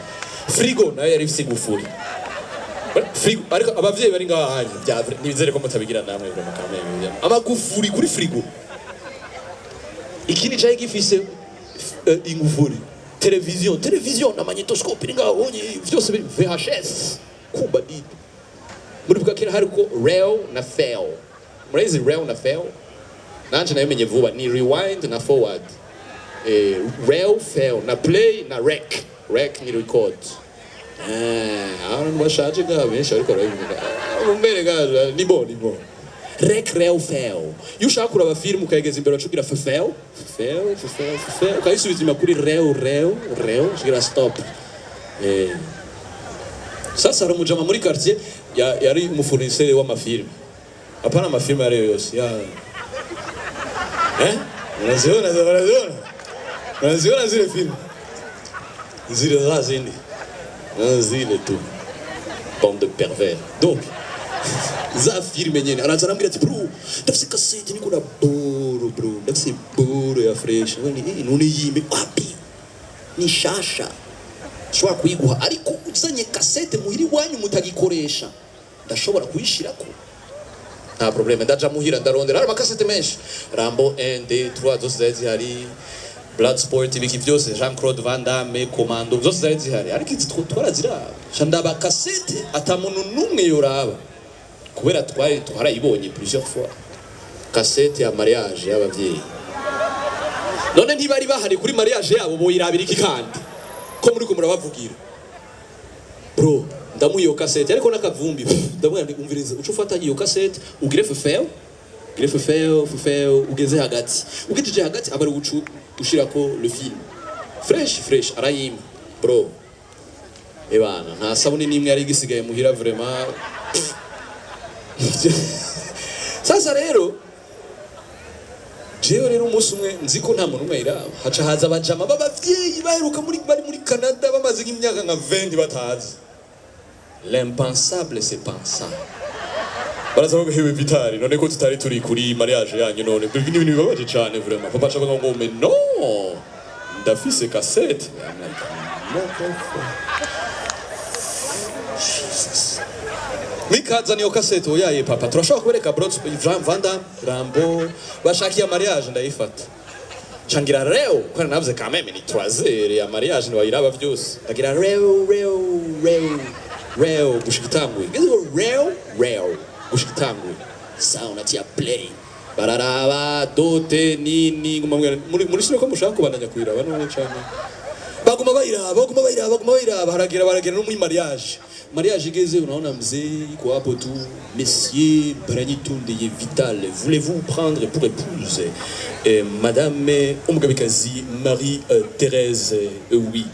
S3: frigo nayo yari ifise ingufuri frigo ariko abavyeyi bari ngaha hanye byavre nibizere ko mutabigira namwe bro makameye amagufuri kuri frigo ikindi cyaje gifise ingufuri televiziyo na magnetoscope ngaho honye byose biri VHS kuba dito muri bwakira hariko rail na fail murezi rail na fail nanje namenye vuba ni rewind na forward rail fail na play na rec ni record abantu bashaje ngabenshi ariko barabivuga umbere gaje ni bo rec rail fail you shaka kuraba film ukayegeza imbere acugira fail ukayisubiza inyuma kuri rail shigira stop sasa rumujama muri quartier yari umufournisseur w'amafilm hapana mafilm yale yose ya unaziona zile film zile razini zile tu bande de pervers donc za film nyene anaanza nambia ati bro tafsi cassette niko na bro tafsi boro ya fresh none yime wapi ni shasha shwa kuiguha ariko uzanye cassette muhiri wanyu mutagikoresha ndashobora kuyishirako nta problème ndaja muhira ndarondera ari cassette menshi Rambo 1 2 3 zose zihari Bloodsport ibiki byose Jean-Claude Van Damme Commando zose zihari ariko izi twarazira shandaba cassette atamuntu numwe yoraba kubera twarayibonye plusieurs fois cassette ya mariage y'abavyeyi none ntibari bahari kuri mariage yabo boyirabira iki kandi ko muri ko murabavugira bro ndamuyo cassette ariko nakavumbi ndamwana umviriza uco ufata iyo cassette ugire fail ugeze hagati ugejeje hagati abari ucu ushirako le film fresh arayima bro ebana nta sabuni nimwe yari gisigaye muhira vraiment sasa rero jewe rero umunsi umwe nzi ko nta muntu umwe iraba haca haza abajama b'abavyeyi baheruka bari muri Canada bamaze nk'imyaka nka 20 batazi l'impensable c'est pensable baraza ngo hewe vitari none ko tutari turi kuri mariage yanyu none ibintu bibabaje cyane vraiment papa chaka ngo mais non ndafise cassette mikaza niyo cassette oyaye papa turashaka kubereka Jean Van Damme Rambo bashakiye mariage ndayifata changira reo kwa navuze quand même ni 3 heures ya mariage ni wayiraba byose ndagira reo gushikitangwe ngizo reo gushikitangwe sound ati ya play bararaba dote nini muri sino ko mushaka kubandanya kwiraba none cyane baguma bayiraba haragira no muri mariage igeze unaona mzee iko hapo tu messieurs Branitunde Vital voulez-vous prendre pour épouse madame umugabikazi Marie Thérèse oui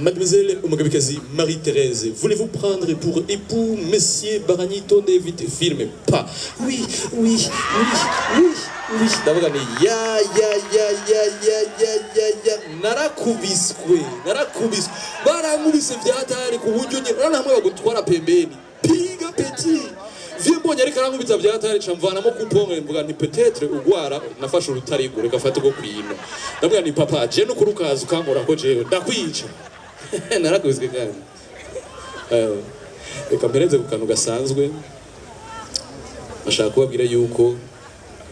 S3: mademoiselle umugabikazi Marie Thérèse voulez-vous prendre pour époux monsieur Branitunde Vital filme pas oui ndavuga ni ya narakubiswe barankubise byatari ku buryo nyine urabona hamwe bagutwara pembeni piga peti vie mbonye ariko arankubita byatari camvanamo kuponga mvuga ni peut-être ugwara nafashe urutarigo reka fata go kwino ndavuga ni papa je no kurukaza ukankora ko jewe ndakwica narakubiswe kandi reka mpereze ku kantu gasanzwe ashaka kubabwira yuko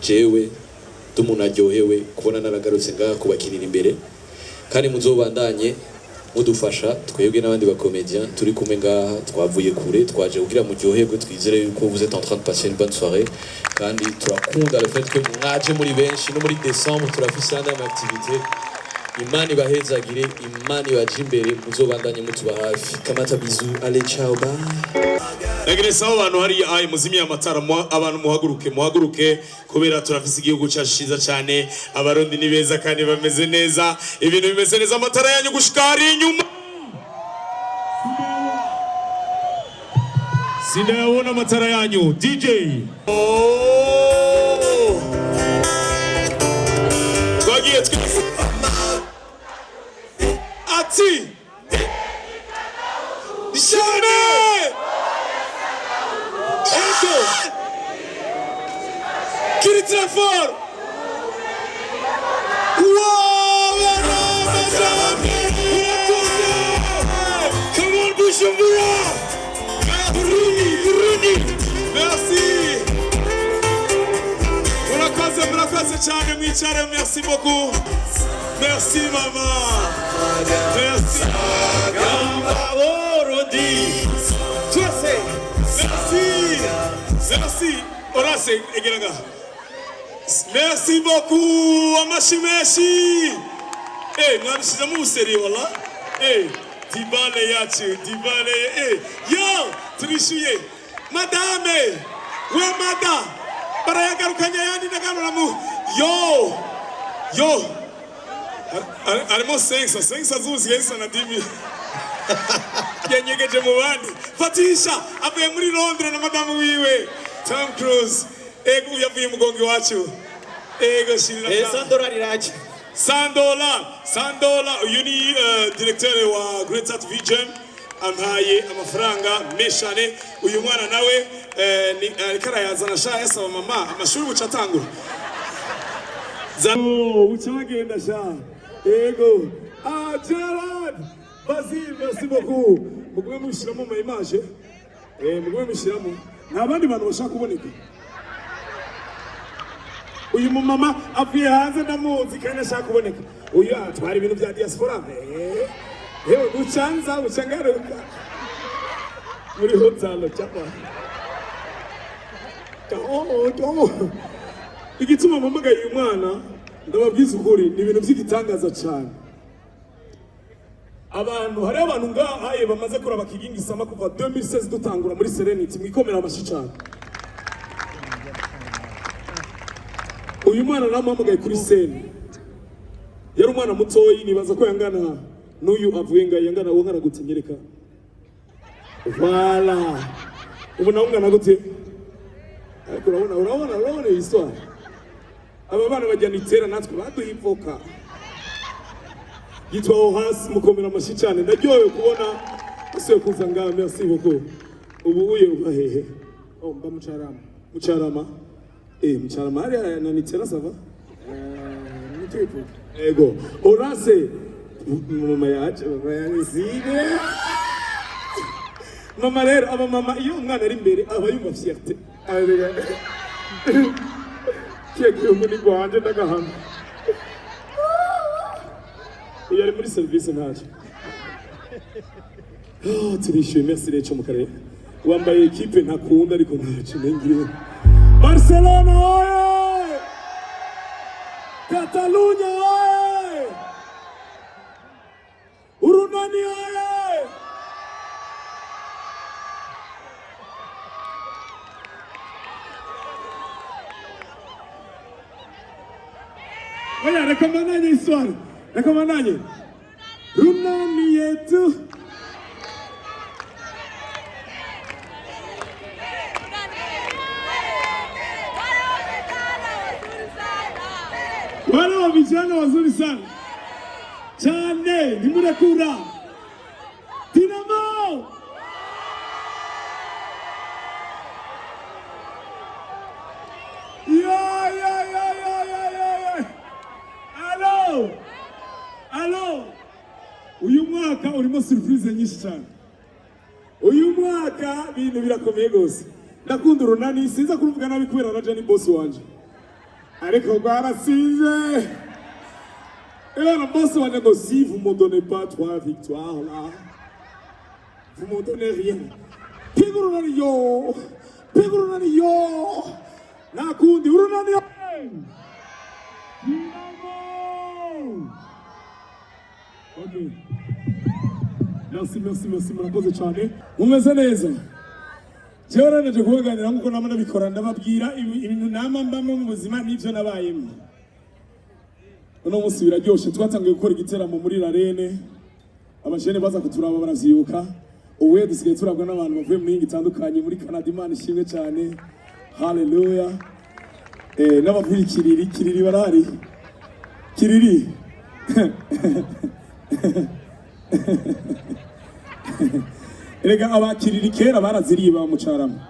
S3: jewe tumuntu aryohewe kubona naragarutse ngaha kubakirira imbere kandi muzobandanye mudufasha twebwe n'abandi ba comediens turi kumwe ngaha twavuye kure twaje kugira muryoherwe twizere yuko vous êtes en train de passer une bonne soirée kandi turakunda le fait que mwaje muri benshi no muri décembre turafise andi activité imana ibahezagire imana ibaje imbere muzobandanye mutuba hafi kamata bizu allez ciao bye
S7: Nageresa abantu hari ayi muzimi amatara abantu muhaguruke kubera turafise igihugu cyashiza cyane abarundi ni beza kandi bameze neza ibintu bimeze neza amatara yanyu gushikari inyuma Sinabona amatara yanyu DJ Twagiye Ati Shane Echo Kiritira for Wow Come on Bujumbura Burundi Merci Murakoze cyane mwicare merci beaucoup Merci maman Merci Gamba Burundi Twese Merci Orase egeranga Merci beaucoup Amashimeshi Mwanishiza mu seri wala Dibale yacu Dibale Yo turishuye Madame we mada barayagarukanya yandi ndaganura mu Yo Arimo sensa zuzi yesa na dibi Yanyegeje mu bandi Fatisha avuye muri Londres na madame wiwe Tom Cruise ego yavuye mugongi wacu ego shirira
S6: Sandora riraje
S7: Sandola uyu ni directeur wa Great Art Vision ampaye amafaranga meshane uyu mwana nawe ni karayazana sha yasaba mama amashuri bucatangura ucagenda sha ego Gerard Basil merci beaucoup mugwe mushiramo mu image mugwe mushiramo nabandi bantu bashaka kuboneka uyu mama avuye hanze ndamuzi kandi ashaka kuboneka uyu atwara ibintu bya diaspora yewe ucangaruka muri hotel cyapa igituma mpamagaye uyu mwana ndababwiza ukuri ni ibintu by'igitangaza cyane hari abantu ngahaye bamaze kuraba Kigingi sama kuva 2016 dutangura muri Serenity mwikomera amashi cyane uyu mwana namuhamagaye kuri scene yari umwana mutoyi nibaza ko yangana n'uyu avuye ngaye yangana uwo nkaragutse nyereka voilà ubu nawe ungana gute ariko urabona histoire aba bana bajyana itera natwe baduhivoka yitwa hasi mukomera amashi cyane ndaryohewe kubona asuye kuza ngaha merci beaucoup ubu uye ubahehe mba mucarama mucarama hariya na nitera sava ego orase mama yacu zine mama rero aba mama iyo umwana ari imbere aba yumva fierté kiye muri Rwanda ndagahana yari muri service ntacyo turishyuye merci rero mu karere wambaye equipe ntakunda ariko ntacyo nengire Barcelona oye Catalunya oye Urunani oye Oya rekomendanye histoire rekomendanye Runani yetu
S4: vijana wazuri sana. Chane, nimurekura. Dinamo! Yeah. Allo. Uyu mwaka urimo surprise nyinshi cyane. Uyu mwaka bintu birakomeye gose. Ndakunda urunani sinza kuruvuga nabi kubera raje ni boss wanje. Ariko rwarasinze. Et le boss wanje ngo si vous me donnez pas 3 victoires là. Vous me donnez rien. Pigurunani yo. Nakundi urunani yo. Okay. Merci, murakoze cyane. Mumeze neza. Jewe naje kubaganira nkuko namana bikora ndababwira ibintu namambamo mu buzima n'ivyo nabayemo. Uno munsi biraryoshe twatangiye gukora igiteramo muri Larene. Abashene baza kuturaba baravyibuka. Uwe dusigaye turabwa n'abantu bavuye mu mingi itandukanye muri Canada. Imana ishimwe cyane. Hallelujah. N'abavuye kiriri barahari. Kiriri. Erega abakiriri kera baraziriba mu carama.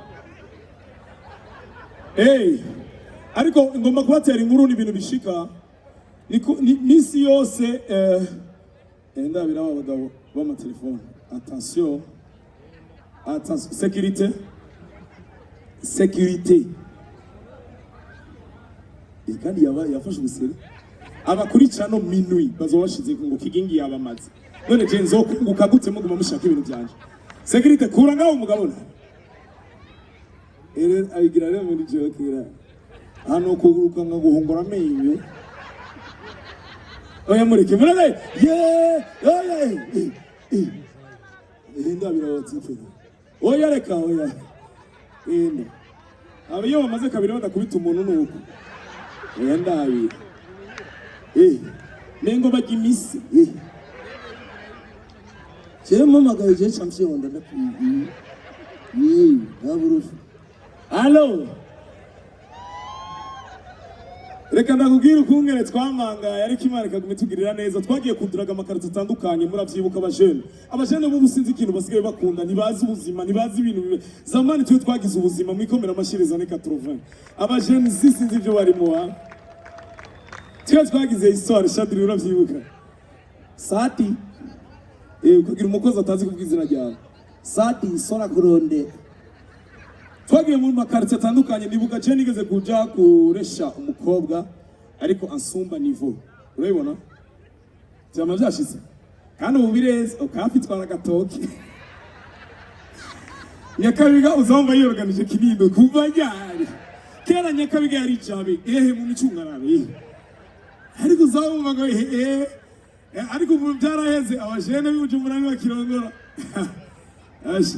S4: Ariko ngomba kubatera inkuru n'ibintu bishika. Nisi yose ndabira abagabo b'amatelefone. Attention. Sécurité. Kandi yafashe ubusere. Abakurikirano minuit bazobashize ngo Kigingi yabamaze. None je nzokunguka gute muguma mushaka ibintu byanje. Sécurité kura ngaho umugabo na. Abigira rero muri jokera. Hano kuguruka nga guhongora amenyo. Oya mureke murage. Ndabira watife. Oya reka oya. Abiyo bamaze kabiri badakubita umuntu nuko. Oya ndabira. Nengo bagimisi. Chemo magaje champion ndana naburufu. Allo. Reka ndakubwira ukungere twamanga ariko Imana ikagumitugirira neza twagiye kuduraga amakarita atandukanye muravyibuka abajene bo businzi ikintu basigaye bakunda ntibazi ubuzima ntibazi ibintu zamani twe twagize ubuzima mwikomera amashireza ne 80 abajene zisinzi ibyo barimo wa twe twagize histoire shadiri uravyibuka sati kugira umukozi atazi kubwizina ryawe sati sora kuronde twagiye muri makarita atandukanye nibuka je nigeze kuja kuresha umukobwa ariko ansumba niveau urabibona cyama byashitse kandi ubu bireze ukafitwara gatoki Nyakabiga uzomba yorganije kinindo kuva ryari kera Nyakabiga yari jabe mu micungarabe ariko uzomba ngo ariko ubu byaraheze abajene b'Ubujumbura ni bakirongora ashi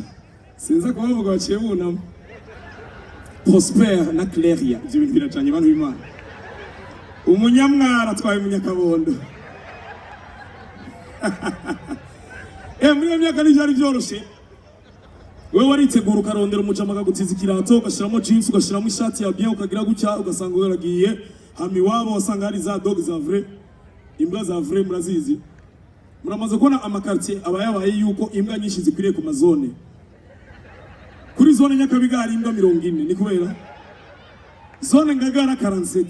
S4: sinza kubavuga baciye bunama Prosper na Claria ibyo bintu biracanye abantu b'Imana umunyamwara twaye umunyakabondo muri iyo myaka nijari byoroshe wewe waritegura ukarondera umujama akagutiza ikirato ugashiramo jeans ugashiramo ishati ya bien ukagira gutya ugasanga waragiye hami wabo wasanga hari za dog za vrai imbwa za vrai murazizi muramaze kubona amakartier abayabaye yuko imbwa nyinshi zikwiriye ku mazone kuri zone Nyakabiga hari imbwa 40 ni kubera zone Ngagara 47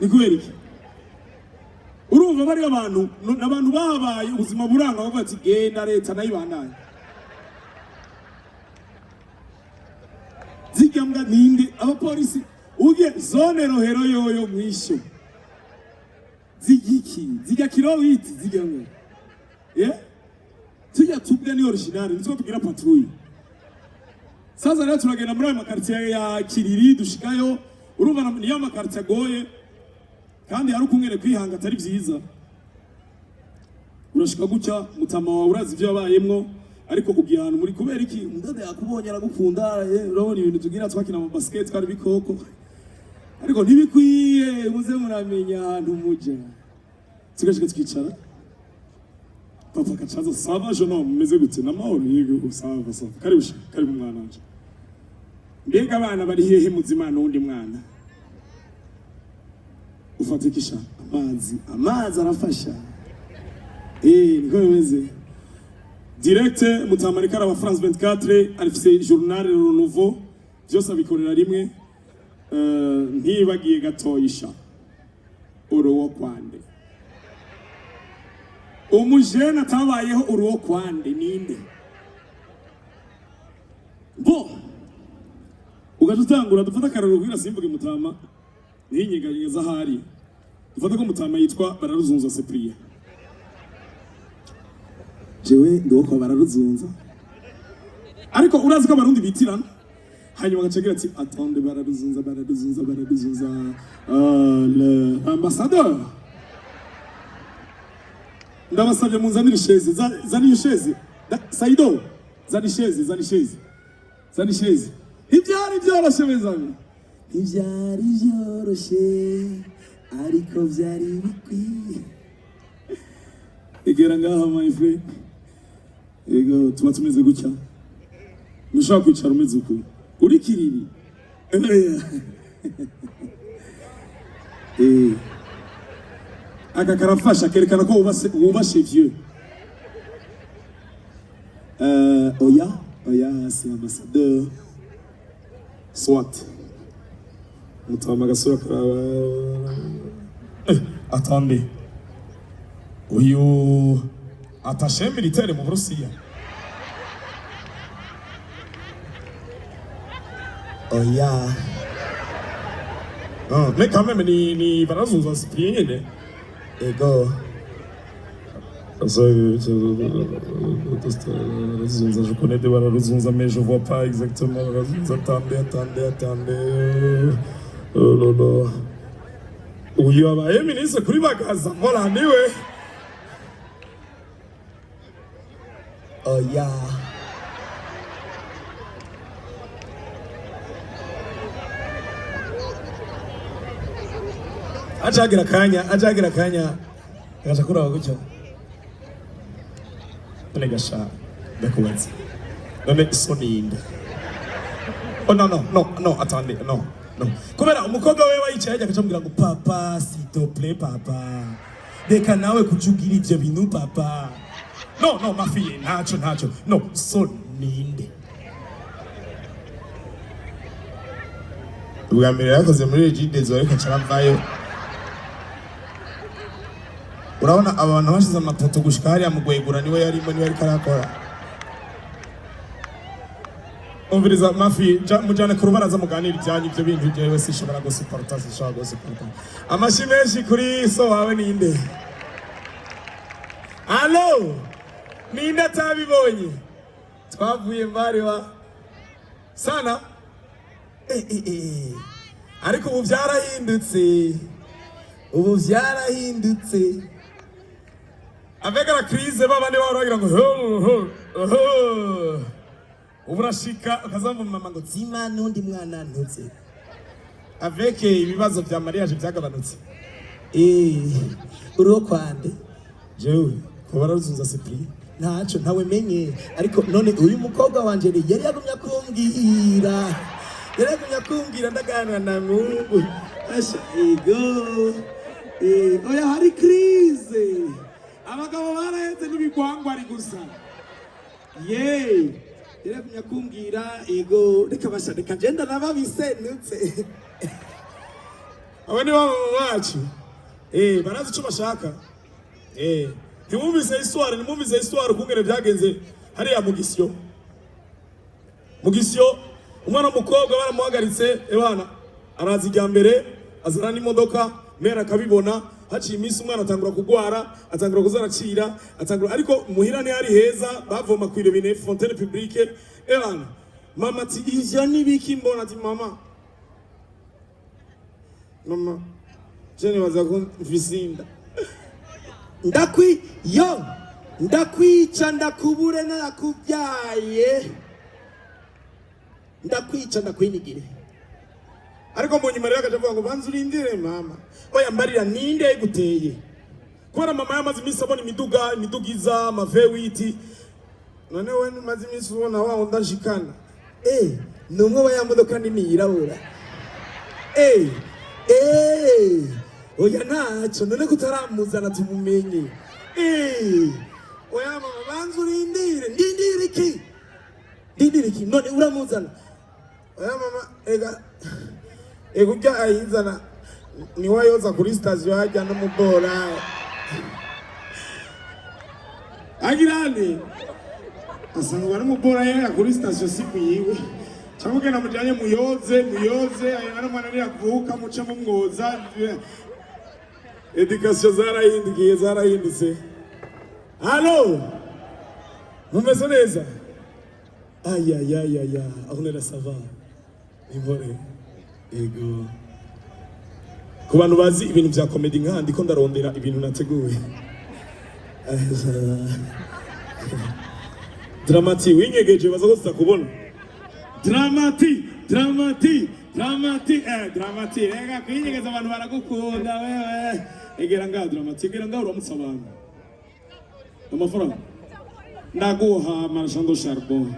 S4: ni kubera iki urumva bari abantu bahabaye ubuzima buranga bavuga ati genda leta nayibandanye zigambwa ninde abapolisi uge zone Rohero yoyo mwisho zigya kilowiti zigambwa tujya tubwe ni original nitwo tugira patrouille sasa rero turagenda muri amakartier ya Kiriri dushikayo urumva niyo amakartier agoye kandi hari ukungere kwihanga atari byiza urashika gutya mutama wawe urazi ibyo yabayemwo ariko kugira ahantu muri kubera iki ndade yakubonye aragukunda urabona ibintu tugira twakina mu basket twari bikoko ariko ntibikwiye muze muramenya ahantu mujya tugashika twicara papa kachaza sava jono meze gute namahoro yego sava kari mu mwana wanje mbega abana bari hehe muzima n'undi mwana ufatikisha amazi arafasha niko bimeze direct mutamarika aba France 24 arifise journal Le Nouveau byose abikorera rimwe ntibagiye gatoyisha uruwo kwande umujene atabayeho uruwo kwande ninde bo ugatutangura dufata kararo kwira simvuge mutama ninyeganyeza ahari dufata ko mutama yitwa bararuzunza Cyprien jewe ndoko bararuzunza ariko urazi ko abarundi bitirana hanyuma gacagira ati attende bararuzunza le ambassadeur ndabasabye munzanire isheze zani isheze Saido zani isheze ibyari byoroshe bezanye ibyari byoroshe ariko byari bikwiye egera ngaha my friend ego tuba tumeze gutya nushaka kwicara umeze uko uri kiriri aka karafasha kerekana ko wubashe vieux oya c'est ambassadeur soit mutama gasura karaba attendez uyu attaché militaire mu Burusiya oya mais quand même ni barazunza Cyprien ego je connais des barazunza mais je vois pas exactement barazunza attendez oh là uyu abaye ministre kuri bagaza voilà niwe oya ajagira kanya gacha kura gutyo none gasha ndakubaza none isoninde oh no attendez non kubera umukobwa we wayicaye ajya kacambira ngo papa s'il te plaît papa reka nawe kujugira ivyo bintu papa no ma fille ntaco no soninde ubwa mbere yakoze muri Regidezo ariko caramvayo urabona abantu bashize amapoto gushika hariya mu gwegura niwe yarimo niwe ariko arakora umviriza mafi mujane ku rubaraza muganira ibyanyu ibyo bintu jewe sishobora gusuporta amashi menshi kuri so wawe ninde allo ninde atabibonye twavuye mbari wa sana ariko ubu byarahindutse avec la crise babane baragira ngo uburashika ukazamva mama ngo zima nundi mwana ntutse avec ibibazo bya mariage byagabanutse uro kwande jewe ko barazunza Cyprien ntaco ntawe menye ariko none uyu mukobwa wanje yari yagumya kumbwira ndagana na Mungu asha ego oya hari crise abagabo baraheze n'ibigwangwa ari gusa yagumya kumbwira ego reka genda nababisenutse abone baba bacu barazi ico bashaka nimumvise histoire kungene byagenze hariya mugisyo umwana w'umukobwa baramuhagaritse ebana arazi ijya mbere azana n'imodoka mera akabibona haciye iminsi umwana atangura kugwara atangura kuzaracira ariko muhira ntihari heza bavoma ku irobine fontaine publique ebana mama ati ivyo nibiki mbona ati mama jene baza ko mvisinda ndakwica ndakubure nakubyaye ndakwica ndakwinigire ariko mbonye Maria akavuga ngo banzu urindire mama oya mbarira ninde guteye kubera mama yamaze iminsi abona imidugiza amavewiti none we maze iminsi ubona waho ndashikana numwe wa ya modoka nini yirabura oya ntacyo none kutaramuzana tumumenye oya mama banza urindire ndindire iki none uramuzana oya mama ega ujya ayizana niwe yoza kuri sitasiyo hajya no mu bora agirane asanga bari mu bora yera kuri sitasiyo siku yiwe cyangwa ugenda mujyanye muyoze ayo ari umwana yavuka muce mu mwoza edikasiyo zarahindutse halo mumeze neza ayayayaya aho nera sava imbore ego ku bantu bazi ibintu bya komedi nka ndiko ndarondera ibintu nateguye Thematic winyegeje baza gusa kubona Thematic rega kwinyegeza abantu baragukunda wewe egera ngaho Thematic egera ngaho uramutsa abantu amafaranga ndaguha marshando charbon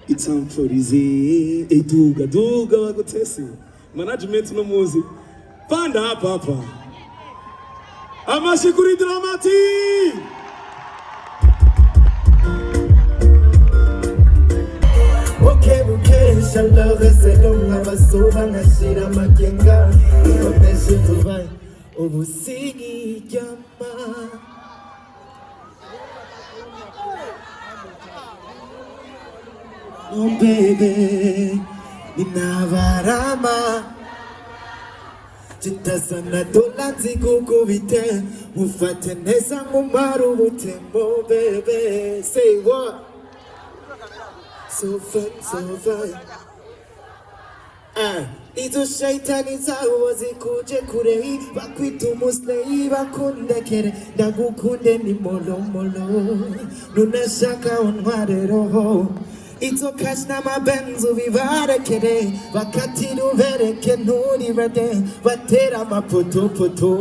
S4: itsamforize eduga bagutese management no muzi panda hapa amashi kuri Thematic
S8: Shallow selong abasuba ngashira makenga Ikomeshe tuvai ubusingi jama Oh baby ninavarama Chitasana dolanzi kukubite Ufate neza ngumaru butembo baby Say what? So fun Izo shaitani zawo zikuje kurei bakwita umuslei bakundekere ndagukunde ni molo nunashaka untware roho izo kashi n'amabenzu bibarekere bakatira ubereke nturibade batera amapotopoto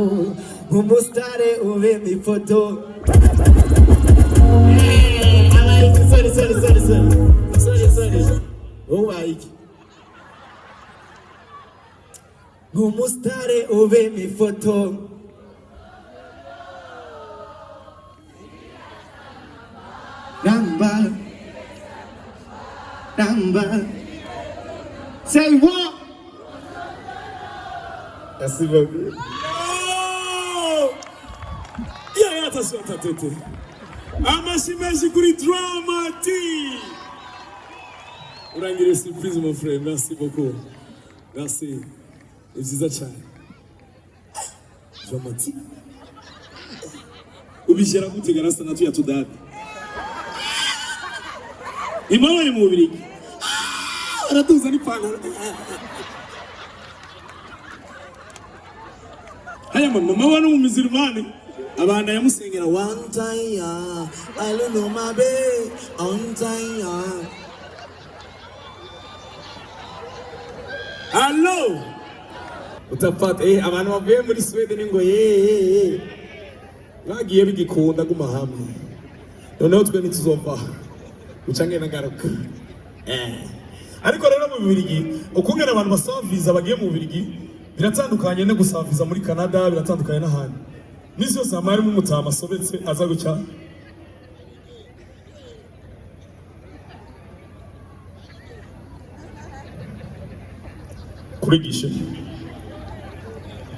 S8: umustare ube mifoto sorry uwaiki Umustare ube mi foto Ramba Say what? That's the word.
S4: Yeah, that's what I did. Amashi kuri Thematic. Urangire surprise mon frère, merci beaucoup. Merci. Et c'est ça. Thematic. Ubishira gutegana sana tu ya tudada. Imama ni mubiri. Aratuza ni pana. Haya mama wana mu mizirmani. Abana yamusengera one time ya. I don't know my babe. On time ya. Hello. Utapata abantu bavuye muri Sweden ngo bagiye bigikunda gumahamwe noneho twe nituzova ucange nagaruka ariko rero mu Bibirigi ukungena abantu basaviza bagiye mu Bibirigi biratandukanye no gusaviza muri Canada biratandukanye n'ahandi nisi yose amari mu mutama sobetse aza gucya kurigisha.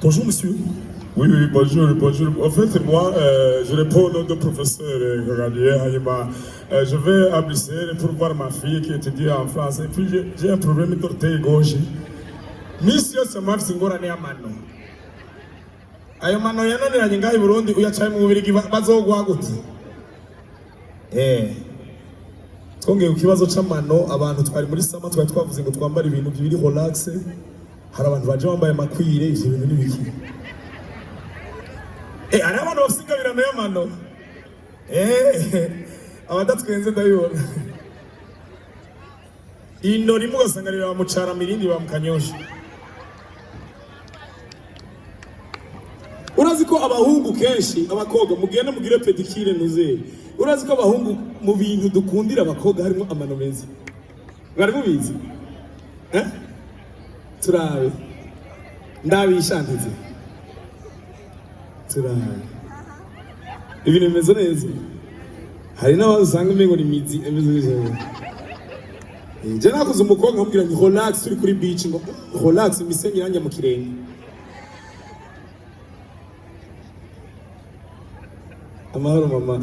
S4: Bonjour monsieur.
S9: Oui, bonjour. En fait, moi, je réponds au nom de professeur je vais à Bruxelles pour voir ma fille qui étudie en France. Et puis, j'ai un problème d'orteil gauche. Monsieur, c'est moi qui ngora ne amano. Ayo mano yananiranye ngaho i Burundi uyacaye mu Bubiligi bazogwa gute? Twongeye ku kibazo c'amano abantu twari muri sama twari twavuze ngo twambara ibintu bibiri relax. Hari abantu baje bambaye makwire ivyo bintu nibiki. Ari abantu basigabirana y'amano. Abadatwenze ndabibona. Ino rimwe ugasanganira bamucara mirindi bamukanyosha.
S4: Urazi ko abahungu kenshi abakoga mugenda mugire pedicure nuzeri. Urazi ko abahungu mu bintu dukundira abakoga harimo amano meza. Bari mubizi? Turabe.
S9: ndabishantize turahaye ibintu bimeze neza hari n'abantu usanga umengo ni imizi imeze neza je nakoze umukobwa nkambwira ngo relax uri kuri beach ngo relax imisenyi yanjye mu kirenge amahoro mama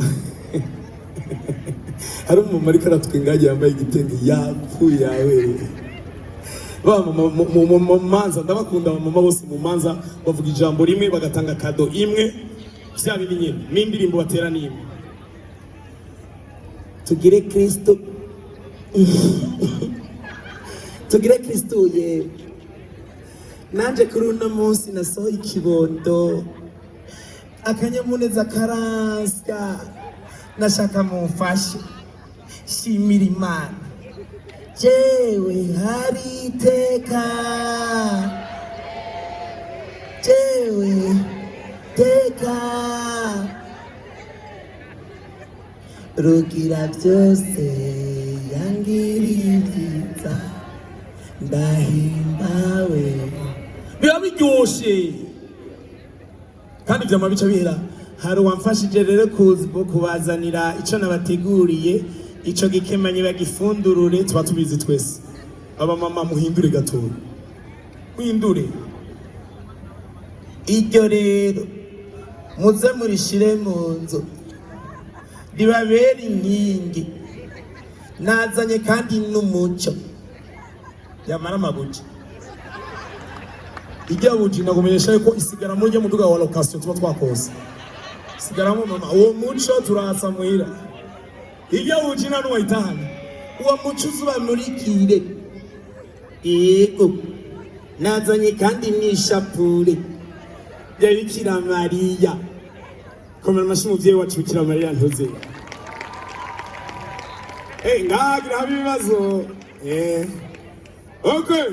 S9: hari umumama ariko aratwengaje yambaye igitenge yapfuye yawereye mu manza ndabakunda mama bose mu manza bavuga ijambo rimwe bagatanga kado imwe vya bindi nyene n'indirimbo batera n'imwe tugire Kristo tugire Kristo ye nanje kuri uno munsi nasohoye ikibondo akanyamuneza karansya nashaka mumfashe shimira Imana jewe hari iteka jewe teka rugira byose yangiriye ibyiza ndahimbawe biba biryoshe kandi vyama bica bihera hari uwamfashije rero kubazanira ico nabateguriye ico gikemanye bagifundurure tuba tubizi twese aba mama muhindure gatora muhindure iryo rero muze murishire mu nzu ribabera inkingi nazanye kandi n'umuco yamara amabuji ijya buji nagumenyesha yuko isigara muri muduga wa location tuba twakoze sigaramo mama uwo muco turasa muhira ijya buji nanu wayitahana uwo muco uzuba murikire yego nazanye kandi n'ishapure ya Bikira Mariya komera amashi umuvyeyi wacu Bikira Mariya ntuze ngagira habe ibibazo okay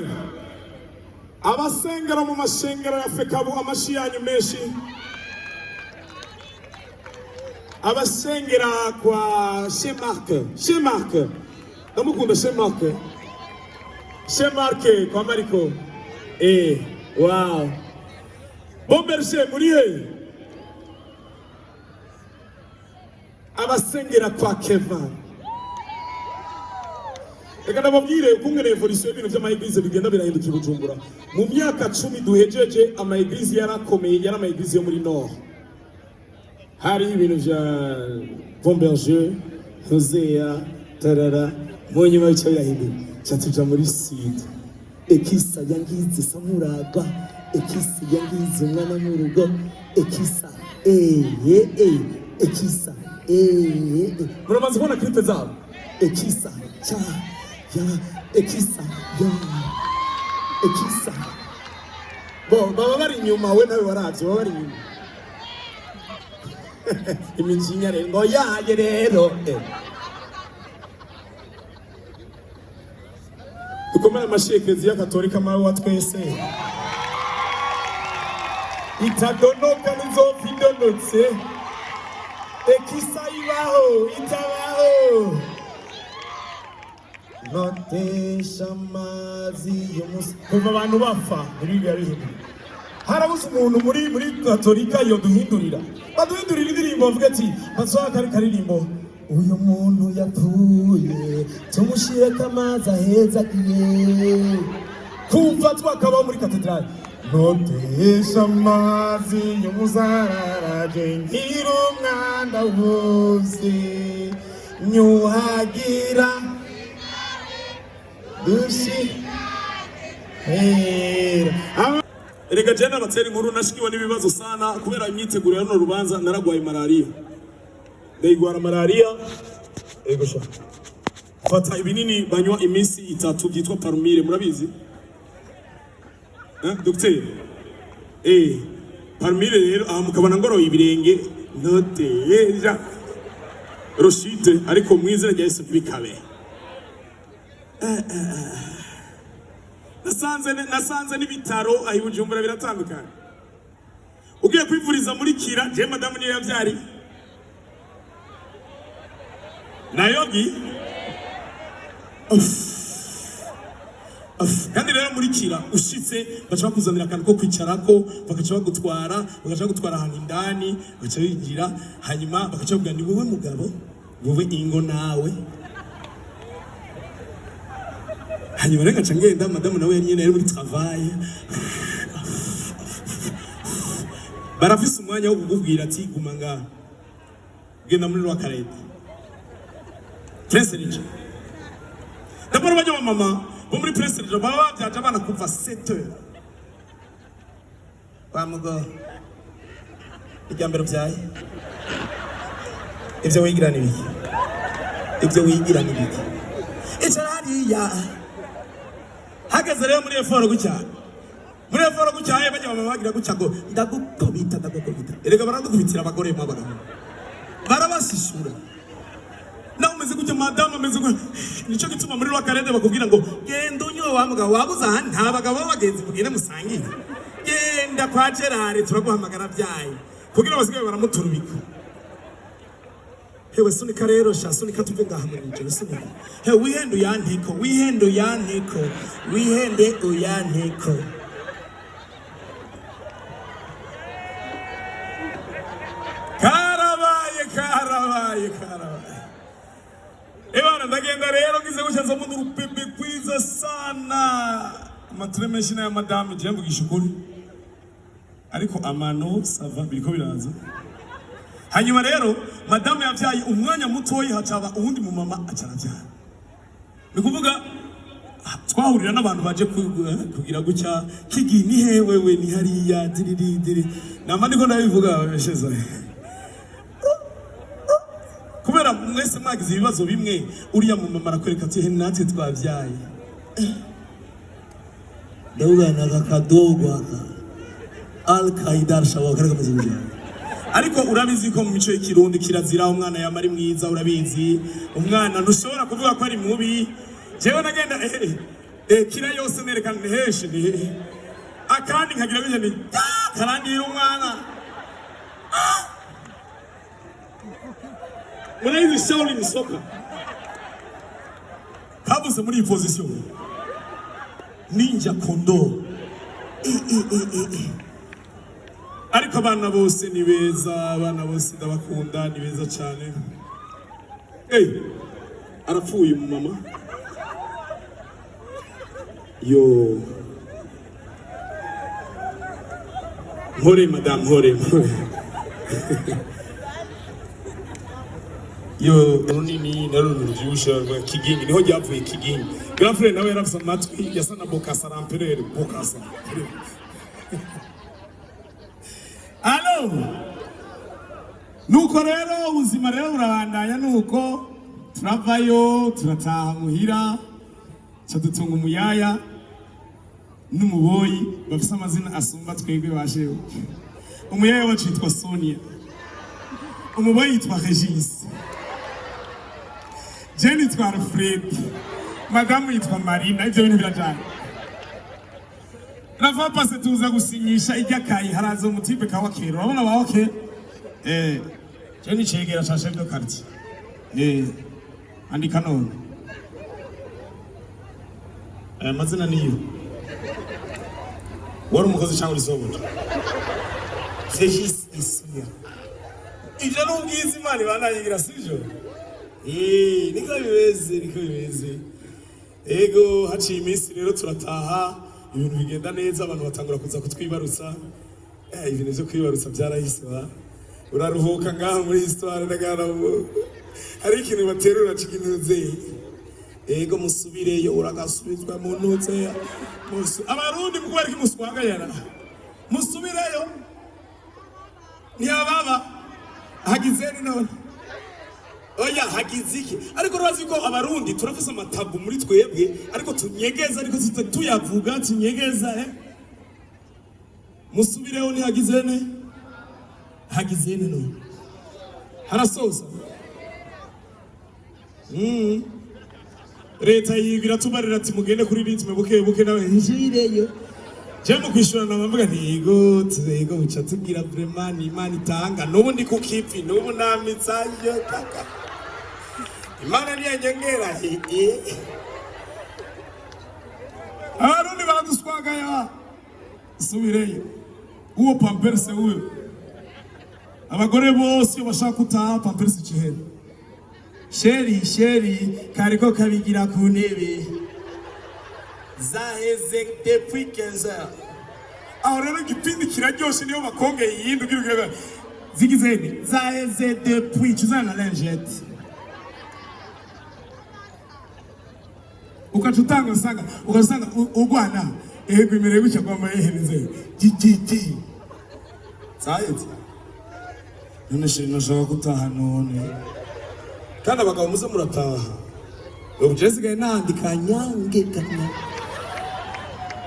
S9: abasengera mu mashengero ya fekabu amashi yanyu menshi abasengera kwa Shemark ndamukunda Shemark kwa Mariko wow Bomberge muri he abasengera kwa Keva reka ndababwire ukungene evolution y'ibintu by'amaeglise bigenda birahinduka Bujumbura mu myaka 10 duhejeje amaeglise yarakomeye yari amaeglise yo muri Nord hari ibintu vya Bomberge Hosea tarara mu nyuma y'icyo birahinduka cyatuja muri Sud ekisa yangize samuraga ekisa yangize umwana mu rugo ekisa ekisa muramaze kubona clip zabo ekisa cha ya ekisa ya ekisa baba bari inyuma we nawe waravye baba bari inyuma imijinya rero ngo yaje rero dukomere amashekezi ya Katolika mawe wa twese itadonoka nizofidonotse ekisa ibaho itabaho notesha amazi y'umusi kuva abantu bapfa ibibiya bihinduka harabuze umuntu muri Katolika yo duhindurira baduhindurira indirimbo bavuga ati basohoka kari karirimbo uyu muntu yapfuye tumushireko amazi ahezagiye kumva twakaba muri katedrali notesha amazi y'umuzararaje ngira umwanda wose nyuhagira dushi erega jana batera inkuru nashikiwe n'ibibazo sana kubera imyiteguro ya rubanza naragwaye malaria ndayigwara malaria ego sha fata ibinini banywa iminsi 3 byitwa parumire murabizi docteur parumire rero aha mukabana ngoroye ibirenge noteja roshite ariko mwizera rya Yesu bikabe nasanze n'ibitaro ahi Bujumbura biratandukanye ugiye kwivuriza muri Kira je madamu niyo yavyari nayogi
S4: kandi rero muri kira ushitse baca bakuzanira akantu ko kwicarako bagaca bagutwara ahantu indani bagaca bigira hanyuma bagaca bavuga ni wowe mugabo wowe ingo nawe hanyuma rero ngaca ngenda madamu nawe nyine yari muri travail barafise umwanya wo kukubwira ati guma ngaha genda muri rwakarete Thematic d'abord bajya mama bo muri Thematic baba byaje abana kuva 7h wa mugo ijambere byaye ibyo wigira nibiki icarariya hageze rero muri eforo gucyana bajya mama bagira gucya ngo ndagukubita erega baragukubitira abagore mu abagabo barabasishura nawe umeze gutya madamu ameze gutya nico gituma muri rwakarede bakubwira ngo genda unywe wa mugabo wabuze aha nta bagabo b'abagenzi mugende musangiye genda kwa Gerard turaguhamagara byaye kugira basigaye baramuturubika hewe sunika rero sha sunika tuve ngaha muri ijoro sunika hewe wihende uyanteko karabaye ebana ndagenda rero ngize gutya nza mu rupepe kwiza sana amatremeshina ya madame je mvugisha ukuri ariko amano sava biriko biraza hanyuma rero madame yavyaye umwanya mutoyi hacaba uwundi mu mama acaravyara bikuvuga twahurira n'abantu baje kugira gutya kigi ni hewewe ni hariya diri nama ndiko ndabivuga besheza kubera mwese mwagize ibibazo bimwe uriya mu mama arakwereka ati natwe twavyaye ndabugana akadogo aka al-Qaida shabaho kareka muzibuje ariko urabizi ko mu mico y'ikirundi kirazira umwana yamari mwiza urabizi umwana ntushobora kuvuga ko ari mubi jewe nagenda kira yose nerekana heshe akandi nkagira bije ni karandira umwana murayizi shauri ni soka kabuze muri iyi position ninja kondo ariko abana bose ni beza abana bose ndabakunda ni beza cyane arapfuye mu mama yo nkore madame nkore yo runini narunuru byusha Kigingi niho ryapfuye Kigingi girlfriend nawe yarafise amatwi yasa na bokasa ramperere bokasa Alo nuko rero ubuzima rero burabandanya nuko turavayo turataha muhira cadutunga umuyaya n'umuboyi bafise amazina asumba twebwe bashewe umuyaya wacu yitwa Sonia umuboyi yitwa Regis Jenny yitwa Alfred madamu yitwa Marina ivyo bintu birajana Rafa pase tuza gusinyisha ijyakayi haraza umutipe kawa kero urabona baho ke Jenny cegera cha chef de quartier andika none amazina niyo wari umukozi cyangwa risoboje Regis Isuya ivyo n'ubwiza imana bananyigira sivyo niko bimeze ego haciye iminsi rero turataha ibintu bigenda neza abantu batangura kuza kutwibarutsa ibintu byo kwibarutsa byarahise uraruhuka ngaho muri histoire ndagara hari ikintu baterura cikinuze ego musubireyo uragasubizwa mu ntuze abarundi kubera ki muswagayara musubireyo ntiyababa hagizeni none oya hagiziki ariko urazi ko abarundi turafise amatabu muri twebwe ariko tunyegeza ariko tuyavuga tunyegeza musubireho ni hagizene no harasoza leta yigira tubarira ati mugende kuri ritme buke nawe njireyo je mu kwishura nabavuga nti yego buca tubwira vraiment ni imana itanga nubu ndi ku kipi nubu namitsanyo kaka imana niye nyongera
S9: twagaya subireyo uwo pamperse uyu abagore bose bashaka kutaha pamperse kihera sheri kariko kabigira ku ntebe zaheze depuis 15 heures aho rero igipindi kiraryoshe niyo bakongeye yindi ugira zigizeni zaheze depuis tuzana lingette ukatutanga ugasanga ugwana ego imere gucya kwa mayehenze gigigi zaheze none sheri nashaka kutaha none kandi abagabo muze murataha ubu jesigaye nandika nyange kanya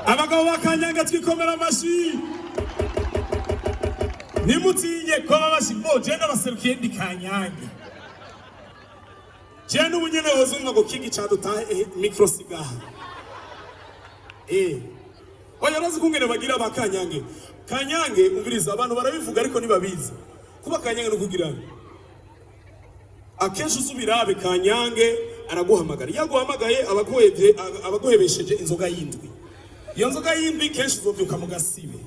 S9: abagabo bakanyanga twikomera amashi nimutinye ko babashi bo je n'abaserukiye ndikanyange je n'ubunyene wozumva ngo kingi cadutahe micro sigaha oya razi kungene bagira bakanyange kanyange umviriza abantu barabivuga ariko nibabizi kuba kanyange no kugirana akenshi usubirabe kanyange araguhamagara yaguhamagaye abaguhebesheje inzoga yindwi iyo nzoga yindwi kenshi uzovyuka mu gasibe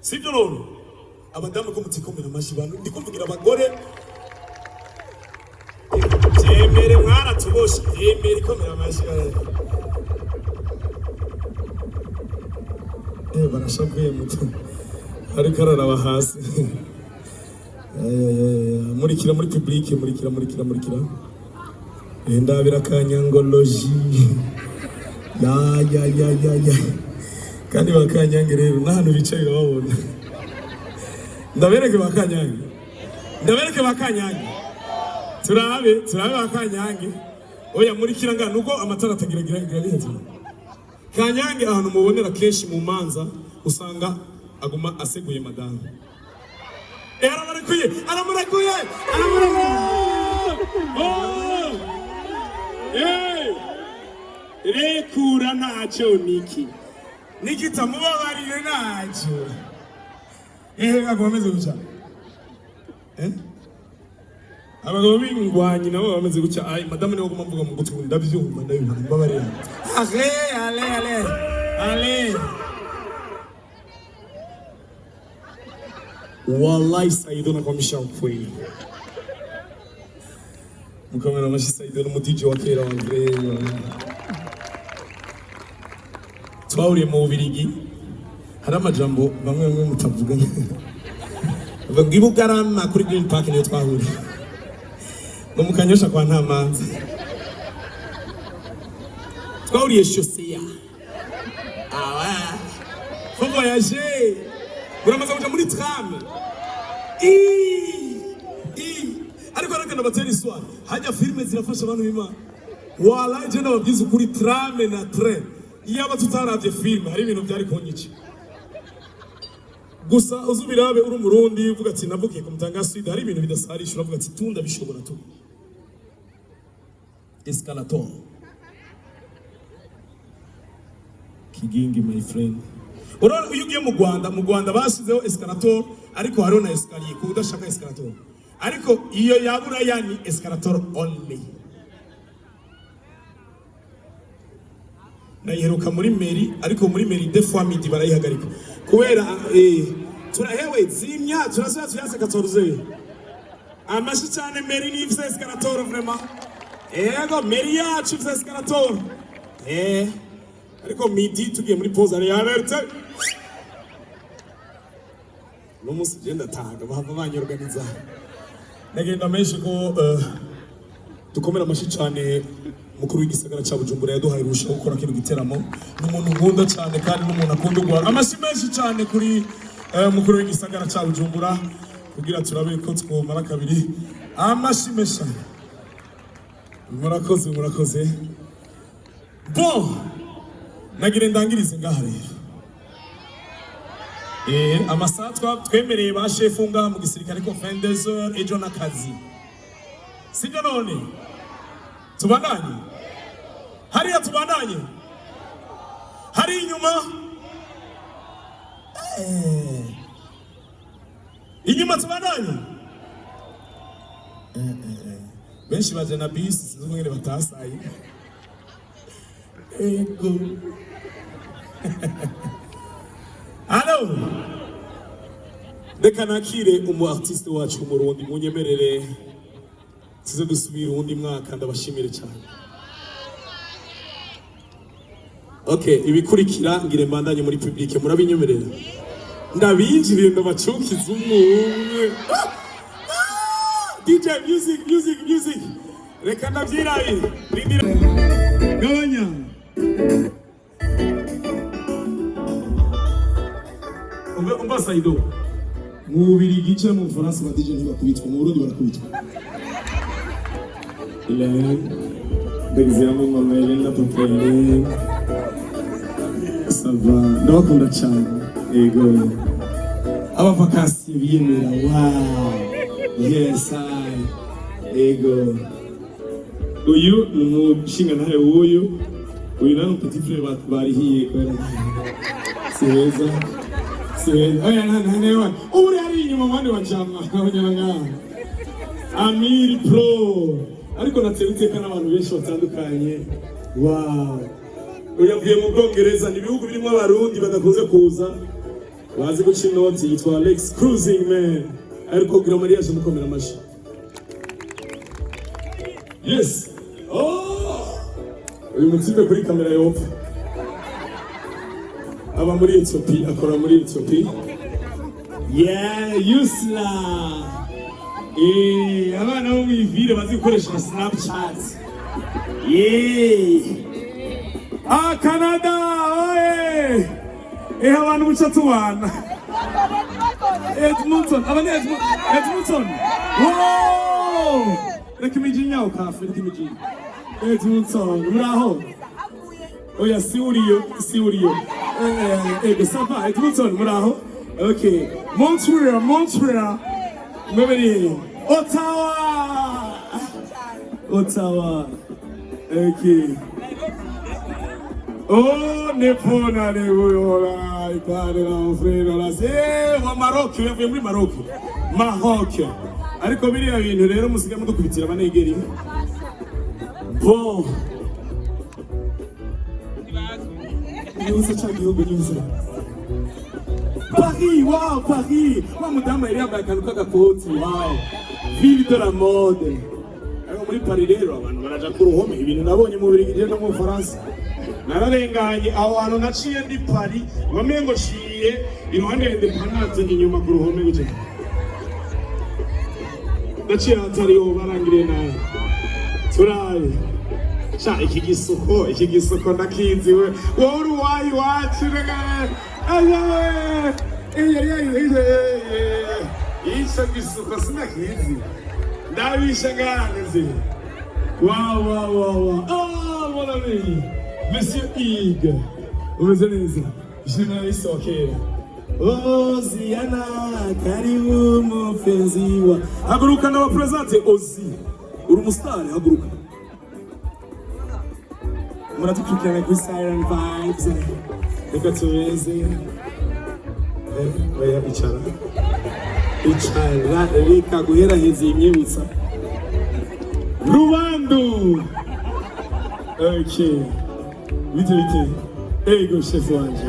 S9: sibyo none abadamu ko mutikomera amashi bantu ndikumvugira abagore jemere mwaratuboshe jemere ikomera amashi barashavuye muto ariko araraba hasi murikira muri public murikira ndabira kanyangoloji ya kandi bakanyange rero n'ahantu bicaye babona ndabereke bakanyange turabe bakanyange oya murikira ngana nuko amatara atagira bihenze kanyange ahantu mubonera kenshi mu manza usanga aguma aseguye madame aramurekuye rekura ntacyo niki tamubabarire ntacyo agomba ameze gutya abagabo b'ingwanyi nabo bameze gutya madamu niwe agomba mvuga mu gutwi ndabyumva mbabarire ale wallahi Saido nakwamisha ukweli mukamera amashi Saido n'umudije wa kera wa Grey twahuriye mu Bubiligi hari amajambo bamwe mutavuga bavuga ibugarama kuri Green Park niyo twahuriye ngo mukanyosha kwa nta manzi twahuriye Chaussea faut voyager uramaze kuja muri tram ariko arakana batera iswara hajya filime zirafasha abantu b'Imana wallahi je nababwiza ukuri tram na train iyaba tutaravye filime hari ibintu byari konyica gusa uzubirabe uri umurundi uvuga ati navukiye ku Mutanga Sud hari ibintu bidasarisha uravuga ati tunda bishobora tu escalator Kigingi my friend ora uyu ugiye mu Rwanda basizeho escalator ariko hariho na escalier ku udashaka escalator ariko iyo yabura yani escalator only nayiheruka muri meri ariko muri meri de fois midi barayihagarika kubera turahewe zimya turasaba tuyase 14 amashi cyane meri ni ifise escalator vraiment ego meri yacu ifise escalator ariko midi tugiye muri pause ari alerte no musi genda taga bahava banyorganiza nagenda menshi ko dukomera amashi cyane mukuru w'igisagara cya Bujumbura yaduhaye rusha gukora kino giteramo n'umuntu nkunda cyane kandi n'umuntu akunda gwa amashi menshi cyane kuri mukuru w'igisagara cya Bujumbura kugira turabe ko twomara kabiri amashi mesha murakoze bon nagire ndangirize ngaha rero amasaha twemereye ba chef ngaha mu gisirikare ko fin des heures ejo nakazi sibyo none tubandanye hariya tubandanye hari inyuma tubandanye benshi baje na bisi zimwe batasaye ego
S4: Alo. Reka nakire umu artiste wacu mu Burundi munyemerere tuze dusubira uwundi mwaka ndabashimire cyane. Okay, ibikurikira ngire mbandanye muri public murabinyemerera. Ndabinjiriye ndabacukiza umwe. DJ music. Reka ndavyiraye. Gabanya. Umba Saido. Mu Bubiligi cyangwa mu Bufaransa ba DJ ntibakubitwa, mu Burundi barakubitwa. Ndagizemo mama Elena papa Elena. Sava, ndabakunda cyane. Ego. Abavakasi biyemera, wow. Yes, ego. Uyu ni umushinga nawe w'uyu. Uyu nani petit frère barihiye kwera. Sibeza. Oya nane. Uri ari inyuma mwana wa chama abanyanga. Amiri Pro. Ariko natserutse kana abantu benshi batandukanye. Wow. Uyavuye mu Bwongereza ni bihugu birimo abarundi badakunze kuza. Bazi guca inoti yitwa Alex Cruising Man. Ariko gira Maria je mukomera amashi. Yes. Oh. Uyu mutsimbe kuri kamera yopfa. Aba muri Ethiopia, akora muri Ethiopia. Yeah, Yusla. Abana bo mu ivire bazi gukoresha Snapchat. Yeah. Canada, oye. Abantu bucatu bana. Edmonton. Wow. Reka imijinya ukafe, reka imijinya. Edmonton, muraho. Oya siuriyo. Ça va, Edmonton, muraho. Okay. Montreal. Mweberi. Ottawa. Okay. Oh, Nepona, Nevola, Italia, Fredo, la wa Maroc, yavuye muri Maroc. Ariko biriya bintu rero musiga mudukubitira abanegeri. Bon. Niuza cha gihugu niuza. Paris. Wa mudama iri yambaye akantu k'agakoti, wow. Ville de la mode. Ariko muri Paris rero abantu baraja ku ruhome ibintu nabonye mu Bubiligi no mu Faransa. Nararenganye aho hantu naciye ndi Paris bamengo ciye iruhande ya Independence inyuma ku ruhome gute. Naciye hatari yo barangire nawe. Turaye. Cha iki gisuko ndakiziwe. Wowe wayi wacu rega. Aye. Isso gisuko sinakizi. Ndabisha nganze. Wow. Mon ami. Monsieur Ig, umeze neza, journaliste wakera. Oziana, karibu mpenziwa. Haguruka na wapresente Ozi. Uri umusitari, haguruka. Muradukurikirana kuri Siren Vibes. Reka tuweze. Oya icara. Reka guhera hezi imyibutsa. Rubando. Okay. Bite. Ego chef wanje.